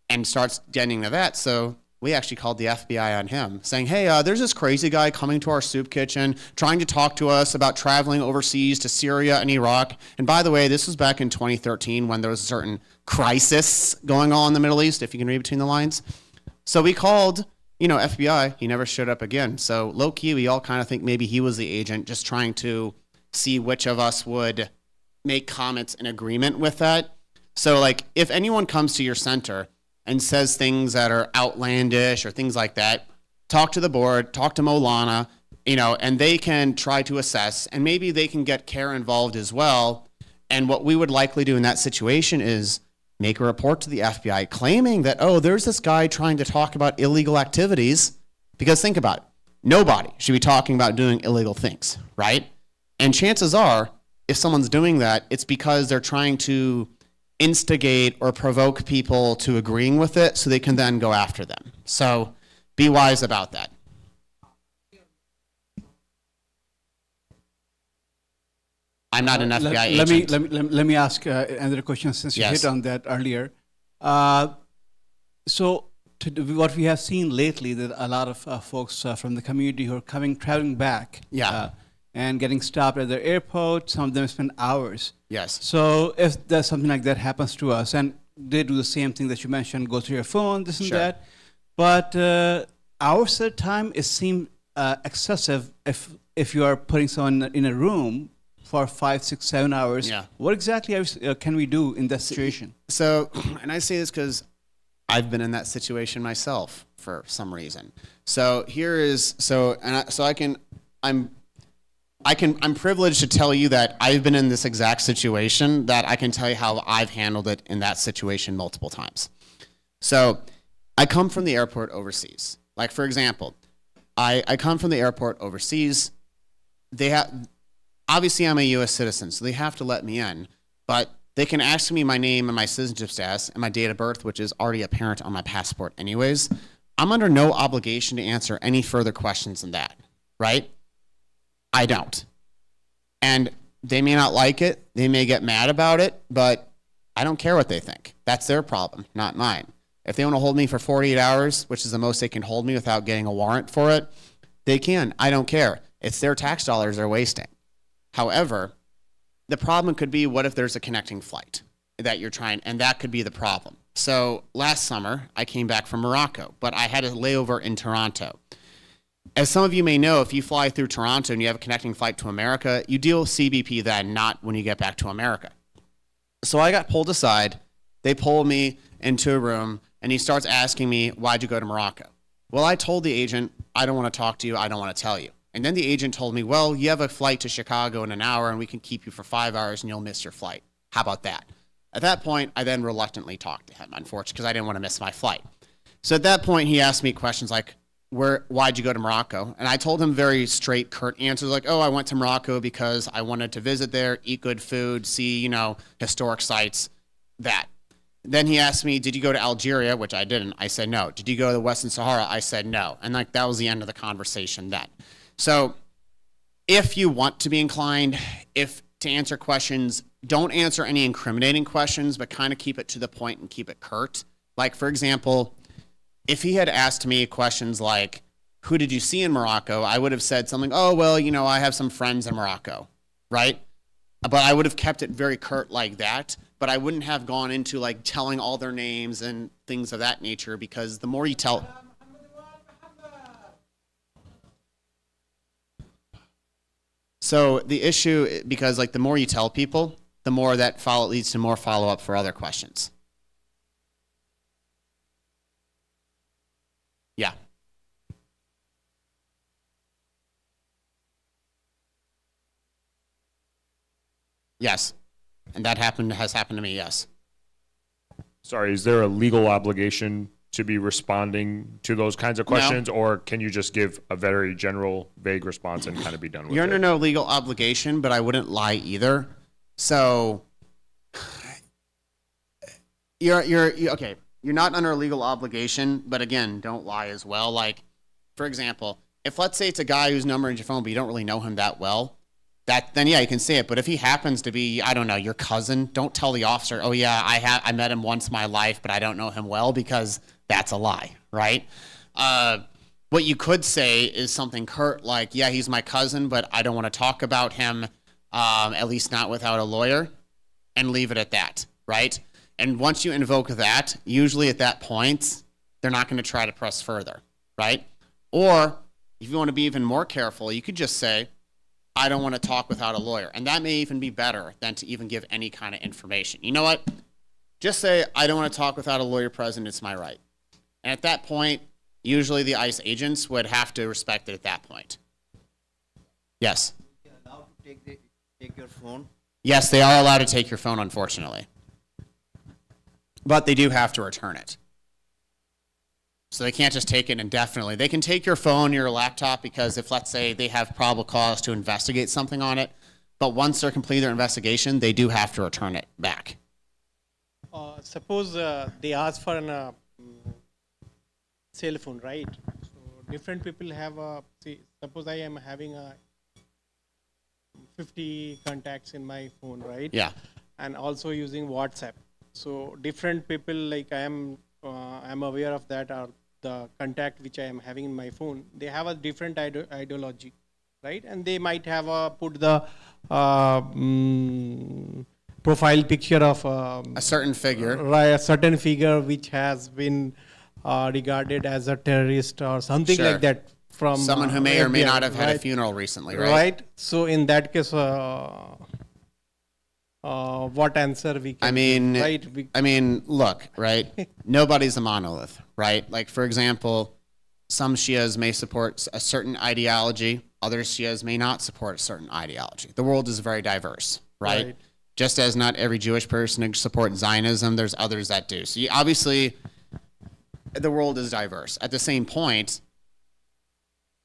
and starts getting to that, so we actually called the FBI on him, saying, hey, there's this crazy guy coming to our soup kitchen, trying to talk to us about traveling overseas to Syria and Iraq. And by the way, this was back in 2013 when there was a certain crisis going on in the Middle East, if you can read between the lines. So we called, FBI. He never showed up again. So low-key, we all kind of think maybe he was the agent, just trying to see which of us would make comments in agreement with that. So, like, if anyone comes to your center and says things that are outlandish or things like that, talk to the board, talk to Maulana, and they can try to assess, and maybe they can get CARE involved as well. And what we would likely do in that situation is make a report to the FBI claiming that, oh, there's this guy trying to talk about illegal activities, because think about it, nobody should be talking about doing illegal things, right? And chances are, if someone's doing that, it's because they're trying to instigate or provoke people to agreeing with it so they can then go after them. So be wise about that. I'm not an FBI agent. Let me ask another question since you hit on that earlier. So what we have seen lately, that a lot of folks from the community who are traveling back and getting stopped at the airport, some of them spend hours. Yes. So if there's something like that happens to us, and they do the same thing that you mentioned, go through your phone, this and that, but hours at a time, it seems excessive if you are putting someone in a room for 5, 6, 7 hours. Yeah. What exactly can we do in that situation? So, and I say this because I've been in that situation myself for some reason. So here is I'm privileged to tell you that I've been in this exact situation, that I can tell you how I've handled it in that situation multiple times. So I come from the airport overseas. Like, for example, I come from the airport overseas. Obviously I'm a US citizen, so they have to let me in, but they can ask me my name and my citizenship status and my date of birth, which is already apparent on my passport anyways. I'm under no obligation to answer any further questions than that, right? I don't. And they may not like it, they may get mad about it, but I don't care what they think. That's their problem, not mine. If they want to hold me for 48 hours, which is the most they can hold me without getting a warrant for it, they can. I don't care. It's their tax dollars they're wasting. However, the problem could be, what if there's a connecting flight that you're trying, and that could be the problem. So last summer, I came back from Morocco, but I had a layover in Toronto. As some of you may know, if you fly through Toronto and you have a connecting flight to America, you deal with CBP then, not when you get back to America. So I got pulled aside. They pulled me into a room, and he starts asking me, why'd you go to Morocco? Well, I told the agent, I don't want to talk to you, I don't want to tell you. And then the agent told me, well, you have a flight to Chicago in an hour, and we can keep you for 5 hours, and you'll miss your flight. How about that? At that point, I then reluctantly talked to him, unfortunately, because I didn't want to miss my flight. So at that point, he asked me questions like, why'd you go to Morocco? And I told him very straight, curt answers like, oh, I went to Morocco because I wanted to visit there, eat good food, see, historic sites, that. Then he asked me, did you go to Algeria? Which I didn't. I said no. Did you go to the Western Sahara? I said no. And that was the end of the conversation then. So if you want to be inclined, to answer questions, don't answer any incriminating questions, but kind of keep it to the point and keep it curt. Like, for example, if he had asked me questions like, who did you see in Morocco? I would have said something, oh, well, I have some friends in Morocco, right? But I would have kept it very curt like that, but I wouldn't have gone into like telling all their names and things of that nature, because the more you tell... So the issue, because like the more you tell people, the more that leads to more follow-up for other questions. Yeah. Yes. And that has happened to me, yes. Sorry, is there a legal obligation to be responding to those kinds of questions, or can you just give a very general, vague response and kind of be done with it? You're under no legal obligation, but I wouldn't lie either. So you're okay. You're not under a legal obligation, but again, don't lie as well. Like, for example, if let's say it's a guy whose number is your phone, but you don't really know him that well, then yeah, you can say it. But if he happens to be, I don't know, your cousin, don't tell the officer, oh yeah, I met him once in my life, but I don't know him well, because that's a lie, right? What you could say is something curt like, yeah, he's my cousin, but I don't want to talk about him, at least not without a lawyer, and leave it at that, right? And once you invoke that, usually at that point, they're not going to try to press further, right? Or if you want to be even more careful, you could just say, I don't want to talk without a lawyer. And that may even be better than to even give any kind of information. You know what? Just say, I don't want to talk without a lawyer present. It's my right. And at that point, usually the ICE agents would have to respect it at that point. Yes? Are they allowed to take your phone? Yes, they are allowed to take your phone, unfortunately. But they do have to return it. So they can't just take it indefinitely. They can take your phone, your laptop, because if, let's say, they have probable cause to investigate something on it, but once they're completed their investigation, they do have to return it back. Suppose they ask for a cell phone, right? So different people have suppose I am having 50 contacts in my phone, right? Yeah. And also using WhatsApp. So different people, like I am aware of that, are the contact which I am having in my phone. They have a different ideology, right? And they might have put the profile picture of A certain figure. right, a certain figure which has been regarded as a terrorist or something Sure. like that from Someone who may or may FBI, not have had a right? funeral recently, right? Right. So in that case, what answer we can? I mean, give, right? look, right? Nobody's a monolith, right? Like, for example, some Shias may support a certain ideology, other Shias may not support a certain ideology. The world is very diverse, right? Right. Just as not every Jewish person supports Zionism, there's others that do. So obviously, the world is diverse. At the same point,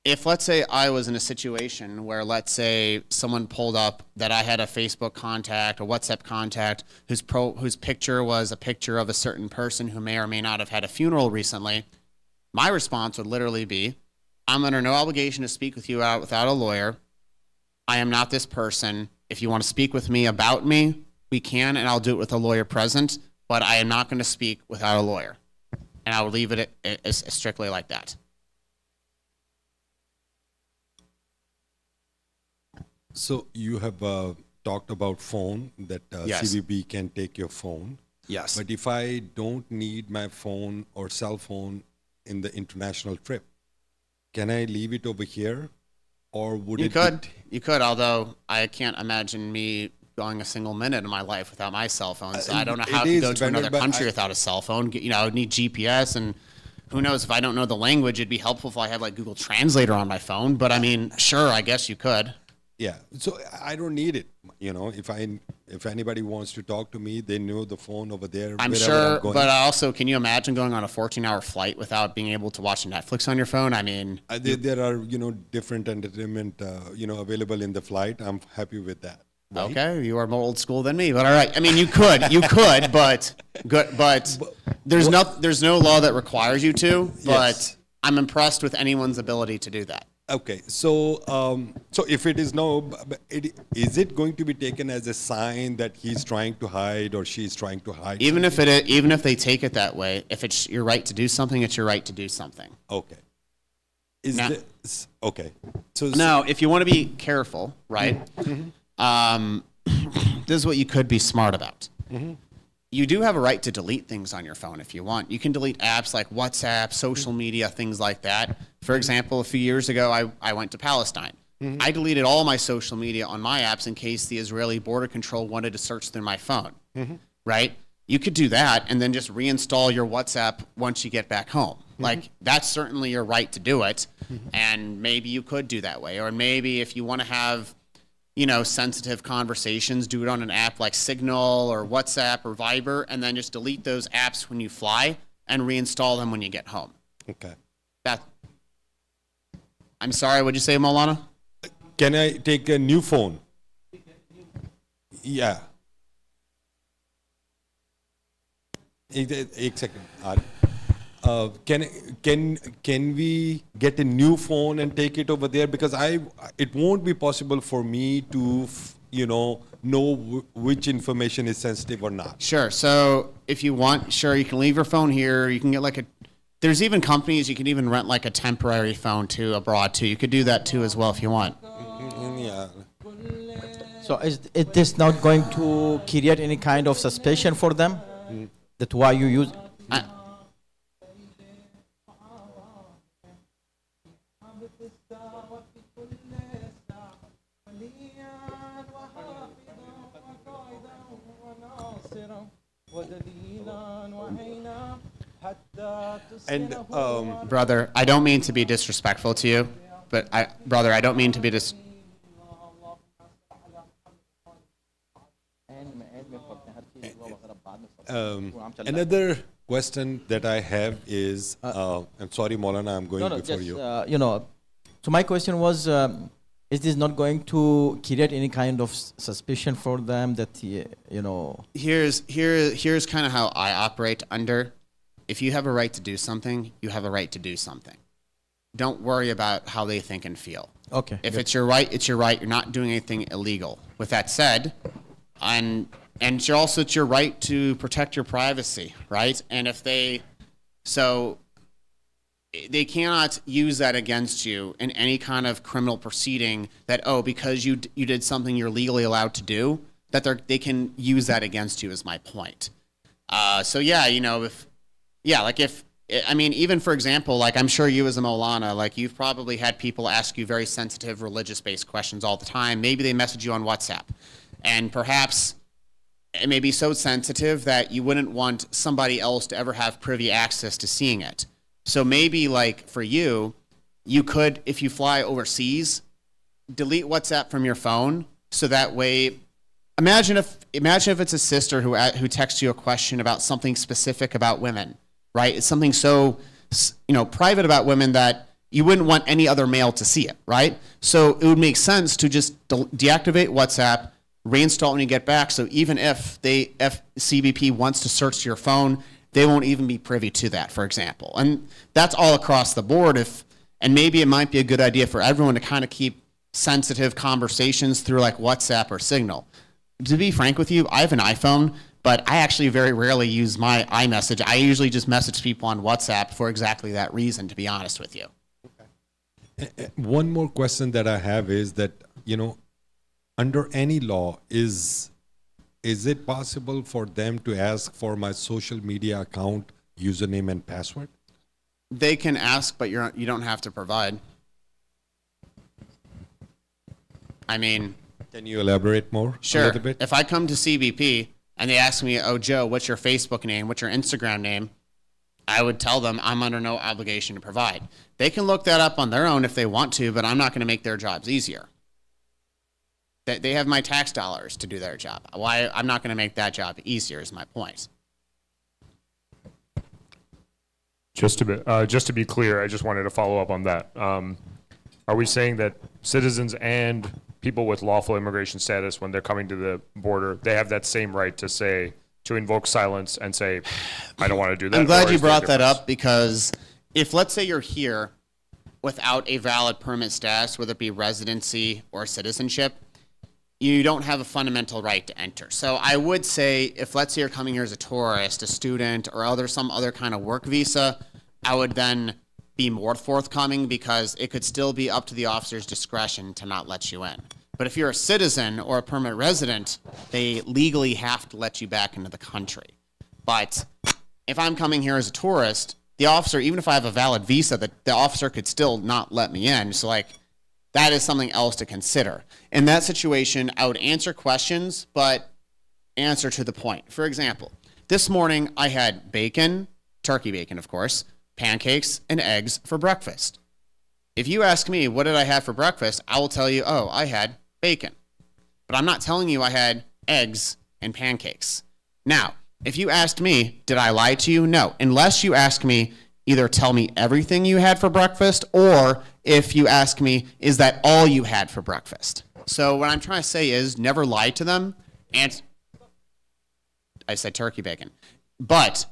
if let's say I was in a situation where let's say someone pulled up that I had a Facebook contact, a WhatsApp contact, whose picture was a picture of a certain person who may or may not have had a funeral recently, my response would literally be, I'm under no obligation to speak with you without a lawyer. I am not this person. If you want to speak with me about me, we can, and I'll do it with a lawyer present, but I am not going to speak without a lawyer. And I will leave it as strictly like that. So you have talked about phone, that Yes. CBP can take your phone. Yes. But if I don't need my phone or cell phone in the international trip, can I leave it over here? Or would You it could. You could, although I can't imagine me going a single minute in my life without my cell phone. So I don't know how it to is go to better, another but country I- without a cell phone. You know, I would need GPS, and who knows, if I don't know the language, it'd be helpful if I had like Google Translator on my phone. But I mean, sure, I guess you could. Yeah, so I don't need it. You know, if anybody wants to talk to me, they know the phone over there. I'm wherever sure, I'm going. but also, can you imagine going on a 14-hour flight without being able to watch Netflix on your phone? I mean, There are different entertainment available in the flight. I'm happy with that. right? okay, you are more old school than me, but all right. I mean, you could, but there's no law that requires you to. But Yes. I'm impressed with anyone's ability to do that. Okay, so so if it is no, is it going to be taken as a sign that he's trying to hide or she's trying to hide? Even if they take it that way, if it's your right to do something, it's your right to do something. Okay. Is Now- this okay? So Now, if you want to be careful, right? This is what you could be smart about. You do have a right to delete things on your phone if you want. You can delete apps like WhatsApp, social media, things like that. For example, a few years ago, I went to Palestine. I deleted all my social media on my apps in case the Israeli border control wanted to search through my phone, right? You could do that and then just reinstall your WhatsApp once you get back home. Like, that's certainly your right to do it, and maybe you could do that way. Or maybe if you want to have, sensitive conversations, do it on an app like Signal or WhatsApp or Viber, and then just delete those apps when you fly and reinstall them when you get home. okay. I'm sorry, what'd you say, Maulana? Can I take a new phone? Yeah. एक second. Can we get a new phone and take it over there? Because it won't be possible for me to know which information is sensitive or not. Sure. So if you want, sure, you can leave your phone here. You can get there's even companies, you can even rent like a temporary phone too abroad too. You could do that too as well if you want. Yeah. So is this not going to create any kind of suspicion for them? That why you use? And Brother, I don't mean to be disrespectful to you, but I don't mean to be another question that I have is, I'm sorry, Maulana, I'm going before you. So my question was, is this not going to create any kind of suspicion for them that, Here's kind of how I operate under. If you have a right to do something, you have a right to do something. Don't worry about how they think and feel. Okay. If it's your right, it's your right. You're not doing anything illegal. With that said, it's your right to protect your privacy, right? And if they cannot use that against you in any kind of criminal proceeding that, because you did something you're legally allowed to do, that they can use that against you is my point. I mean, even for example, like I'm sure you as a Maulana, like you've probably had people ask you very sensitive religious-based questions all the time. Maybe they message you on WhatsApp, and perhaps it may be so sensitive that you wouldn't want somebody else to ever have privy access to seeing it. So maybe like for you, you could, if you fly overseas, delete WhatsApp from your phone, so that way, imagine if it's a sister who texts you a question about something specific about women, right? It's something so, private about women that you wouldn't want any other male to see it, right? So it would make sense to just deactivate WhatsApp, reinstall when you get back. So even if CBP wants to search your phone, they won't even be privy to that, for example. And that's all across the board. And maybe it might be a good idea for everyone to kind of keep sensitive conversations through like WhatsApp or Signal. To be frank with you, I have an iPhone, but I actually very rarely use my iMessage. I usually just message people on WhatsApp for exactly that reason, to be honest with you. One more question that I have is that, under any law, is it possible for them to ask for my social media account username and password? They can ask, but you don't have to provide. I mean, can you elaborate more? Sure. A little bit? If I come to CBP and they ask me, "Oh, Joe, what's your Facebook name? What's your Instagram name?" I would tell them I'm under no obligation to provide. They can look that up on their own if they want to, but I'm not going to make their jobs easier. They have my tax dollars to do their job. Why? I'm not going to make that job easier is my point. Just to be clear, I just wanted to follow up on that. Are we saying that citizens and people with lawful immigration status, when they're coming to the border, they have that same right to invoke silence and say, I don't want to do that? I'm glad you brought that up, because if, let's say, you're here without a valid permanent status, whether it be residency or citizenship, you don't have a fundamental right to enter. So I would say, if let's say you're coming here as a tourist, a student, or some other kind of work visa, I would then be more forthcoming, because it could still be up to the officer's discretion to not let you in. But if you're a citizen or a permanent resident, they legally have to let you back into the country. But if I'm coming here as a tourist, the officer, even if I have a valid visa, the officer could still not let me in. So that is something else to consider. In that situation, I would answer questions, but answer to the point. For example, this morning I had bacon, turkey bacon, of course, pancakes, and eggs for breakfast. If you ask me, what did I have for breakfast? I will tell you, oh, I had bacon. But I'm not telling you I had eggs and pancakes. Now, if you asked me, did I lie to you? No. Unless you ask me, either tell me everything you had for breakfast, or if you ask me, is that all you had for breakfast? So what I'm trying to say is never lie to them. And I said turkey bacon. But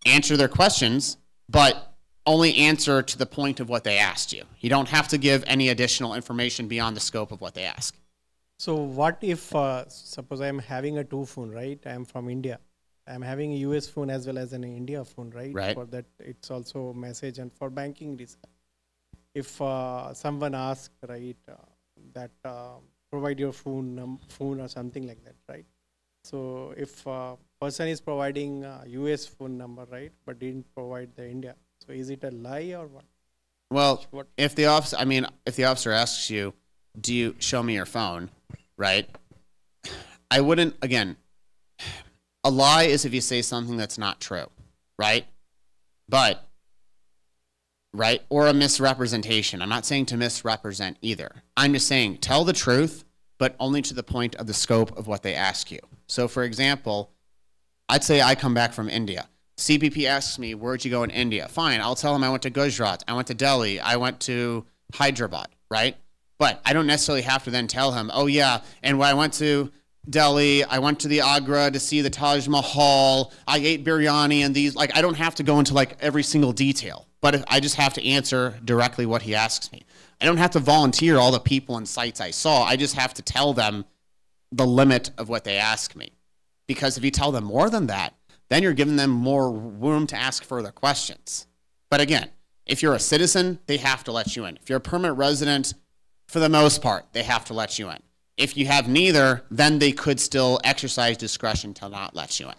answer their questions, but only answer to the point of what they asked you. You don't have to give any additional information beyond the scope of what they ask. So what if, suppose I'm having a two phone, right? I'm from India. I'm having a US phone as well as an India phone, right? Right. For that, it's also message and for banking reason. If someone asks, right, that provide your phone or something like that, right? So if person is providing US phone number, right, but didn't provide the India, so is it a lie or what? Well, if the officer asks you, do you show me your phone, right? I wouldn't, again, a lie is if you say something that's not true, right? But, right, or a misrepresentation. I'm not saying to misrepresent either. I'm just saying tell the truth, but only to the point of the scope of what they ask you. So, for example, I'd say I come back from India. CBP asks me, where'd you go in India? Fine, I'll tell them I went to Gujarat, I went to Delhi, I went to Hyderabad, right? But I don't necessarily have to then tell him, oh yeah, and when I went to Delhi, I went to the Agra to see the Taj Mahal, I ate biryani and these, I don't have to go into every single detail, but I just have to answer directly what he asks me. I don't have to volunteer all the people and sites I saw, I just have to tell them the limit of what they ask me. Because if you tell them more than that, then you're giving them more room to ask further questions. But again, if you're a citizen, they have to let you in. If you're a permanent resident, for the most part, they have to let you in. If you have neither, then they could still exercise discretion to not let you in.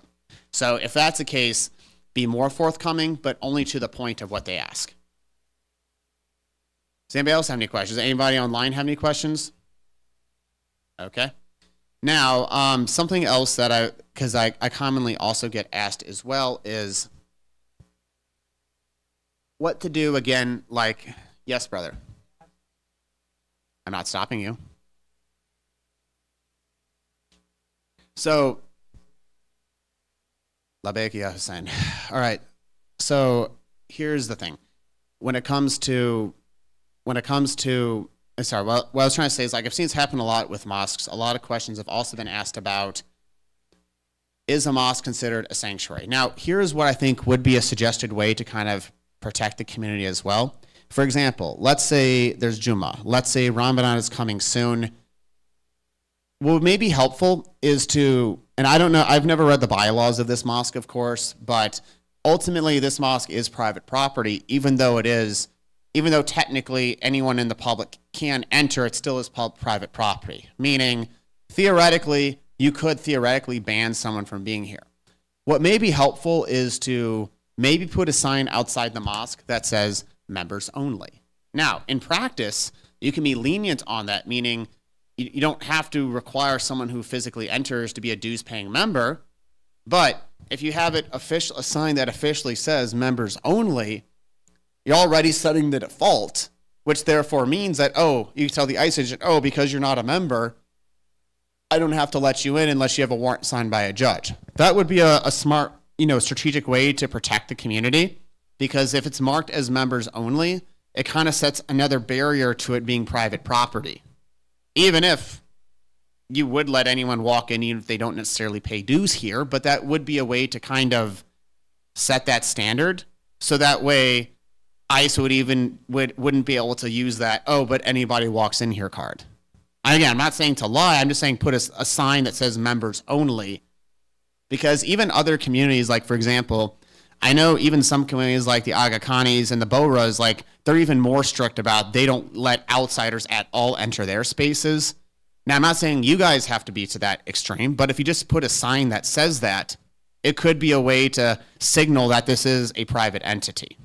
So if that's the case, be more forthcoming, but only to the point of what they ask. Does anybody else have any questions? Anybody online have any questions? Okay. Now, something else that because I commonly also get asked as well is what to do again, like, yes, brother. I'm not stopping you. So, Labbaik ya Hussein. All right. So here's the thing. When it comes to, sorry, what I was trying to say is, like, I've seen this happen a lot with mosques. A lot of questions have also been asked about, is a mosque considered a sanctuary? Now, here's what I think would be a suggested way to kind of protect the community as well. For example, let's say there's Jummah. Let's say Ramadan is coming soon. What may be helpful is to, and I don't know, I've never read the bylaws of this mosque, of course, but ultimately this mosque is private property, even though technically anyone in the public can enter, it still is private property. Meaning, theoretically, you could theoretically ban someone from being here. What may be helpful is to maybe put a sign outside the mosque that says members only. Now, in practice, you can be lenient on that, meaning you don't have to require someone who physically enters to be a dues-paying member, but if you have it a sign that officially says members only, you're already setting the default, which therefore means that, you tell the ICE agent, because you're not a member, I don't have to let you in unless you have a warrant signed by a judge. That would be a smart, strategic way to protect the community, because if it's marked as members only, it kind of sets another barrier to it being private property. Even if you would let anyone walk in, even if they don't necessarily pay dues here, but that would be a way to kind of set that standard, so that way ICE wouldn't be able to use that, but anybody walks in here card. Again, I'm not saying to lie, I'm just saying put a sign that says members only, because even other communities, like, for example, I know even some communities like the Aga Khanis and the Bohras, like, they're even more strict about they don't let outsiders at all enter their spaces. Now, I'm not saying you guys have to be to that extreme, but if you just put a sign that says that, it could be a way to signal that this is a private entity.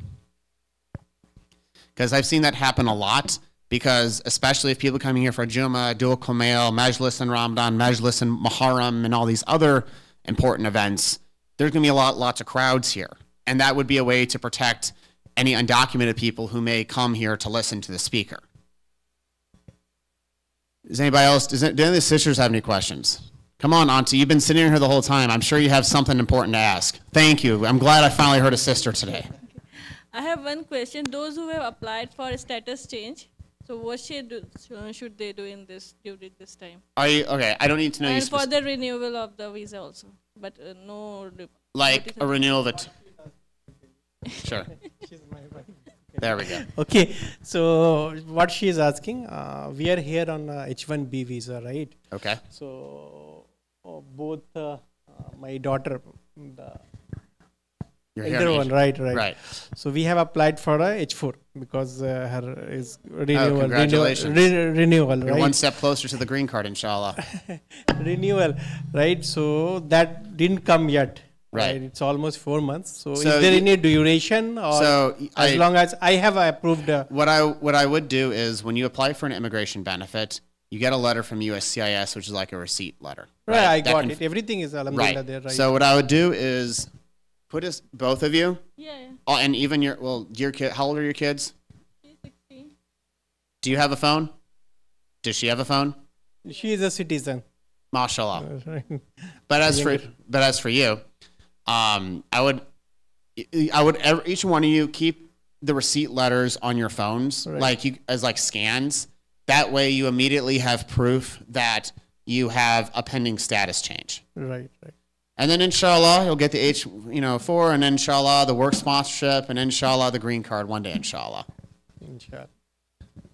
Because I've seen that happen a lot, because especially if people coming here for Jummah, Dul Kumail, Majlis in Ramadan, Majlis in Muharram, and all these other important events, there's going to be lots of crowds here. And that would be a way to protect any undocumented people who may come here to listen to the speaker. Does anybody else, do any of the sisters have any questions? Come on, Auntie, you've been sitting here the whole time. I'm sure you have something important to ask. Thank you. I'm glad I finally heard a sister today. I have one question. Those who have applied for a status change, so what should they do during this time? Okay, I don't need to know. And for the renewal of the visa also, but no. Like a renewal of it. Sure. There we go. Okay, so what she is asking, we are here on H-1B visa, right? Okay. So both my daughter, the You're elder one, right? Right. So we have applied for a H4 because her is renewal. Congratulations. Renewal, You're right? one step closer to the green card, inshallah. Renewal, right? So that didn't come yet. Right. It's almost 4 months. So is So there any duration, or as long as I have approved? What I would do is, when you apply for an immigration benefit, you get a letter from USCIS, which is like a receipt letter. Right, I got it. Everything is alhamdulillah there, right? So what I would do is put both of you. Yeah. And even your kid. How old are your kids? She's 16. Do you have a phone? Does she have a phone? She is a citizen. Mashallah. Right. But as for you, I would each one of you keep the receipt letters on your phones, right, as scans. That way, you immediately have proof that you have a pending status change. Right. And then, inshallah, you'll get the H4, and inshallah, the work sponsorship, and inshallah, the green card one day, inshallah. Inshallah.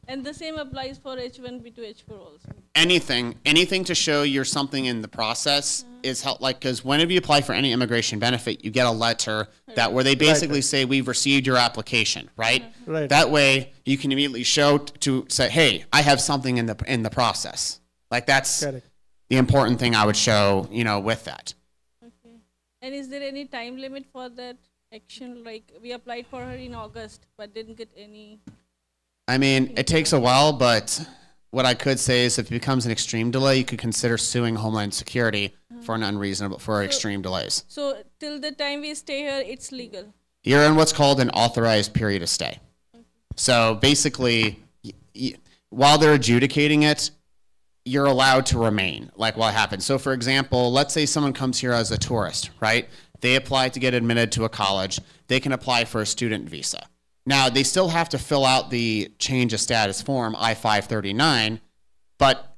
And the same applies for H1B to H4 also. Anything to show you're something in the process is help. Because whenever you apply for any immigration benefit, you get a letter where they basically say we've received your application, right? Right. That way you can immediately show to say, hey, I have something in the process. That's correct. The important thing I would show, with that. Okay. And is there any time limit for that action? Like we applied for her in August, but didn't get any. I mean, it takes a while, but what I could say is if it becomes an extreme delay, you could consider suing Homeland Security for extreme delays. So till the time we stay here, it's legal. You're in what's called an authorized period of stay. So basically, while they're adjudicating it, you're allowed to remain, like what happens. So for example, let's say someone comes here as a tourist, right? They apply to get admitted to a college. They can apply for a student visa. Now, they still have to fill out the change of status form, I-539, but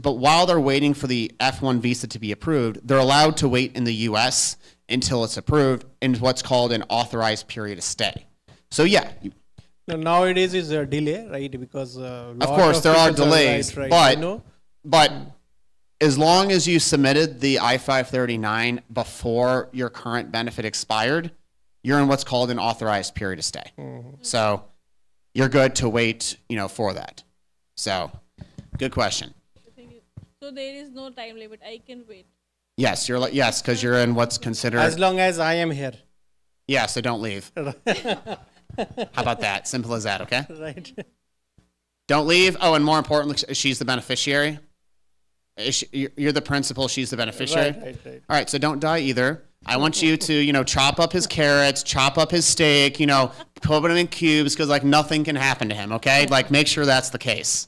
while they're waiting for the F1 visa to be approved, they're allowed to wait in the U.S. until it's approved in what's called an authorized period of stay. So yeah. No, nowadays is a delay, right? Because of course there are delays, but as long as you submitted the I-539 before your current benefit expired, you're in what's called an authorized period of stay. So you're good to wait, for that. So good question. So there is no time limit. I can wait. Yes, because you're in what's considered. As long as I am here. Yeah, so don't leave. How about that? Simple as that, okay? Right. Don't leave. Oh, and more importantly, she's the beneficiary. You're the principal, she's the beneficiary. Right. All right, so don't die either. I want you to, chop up his carrots, chop up his steak, put them in cubes because nothing can happen to him, okay? Make sure that's the case.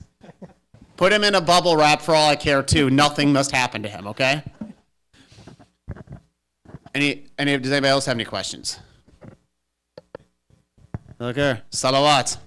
Put him in a bubble wrap for all I care too. Nothing must happen to him, okay? Does anybody else have any questions? Okay, salawat.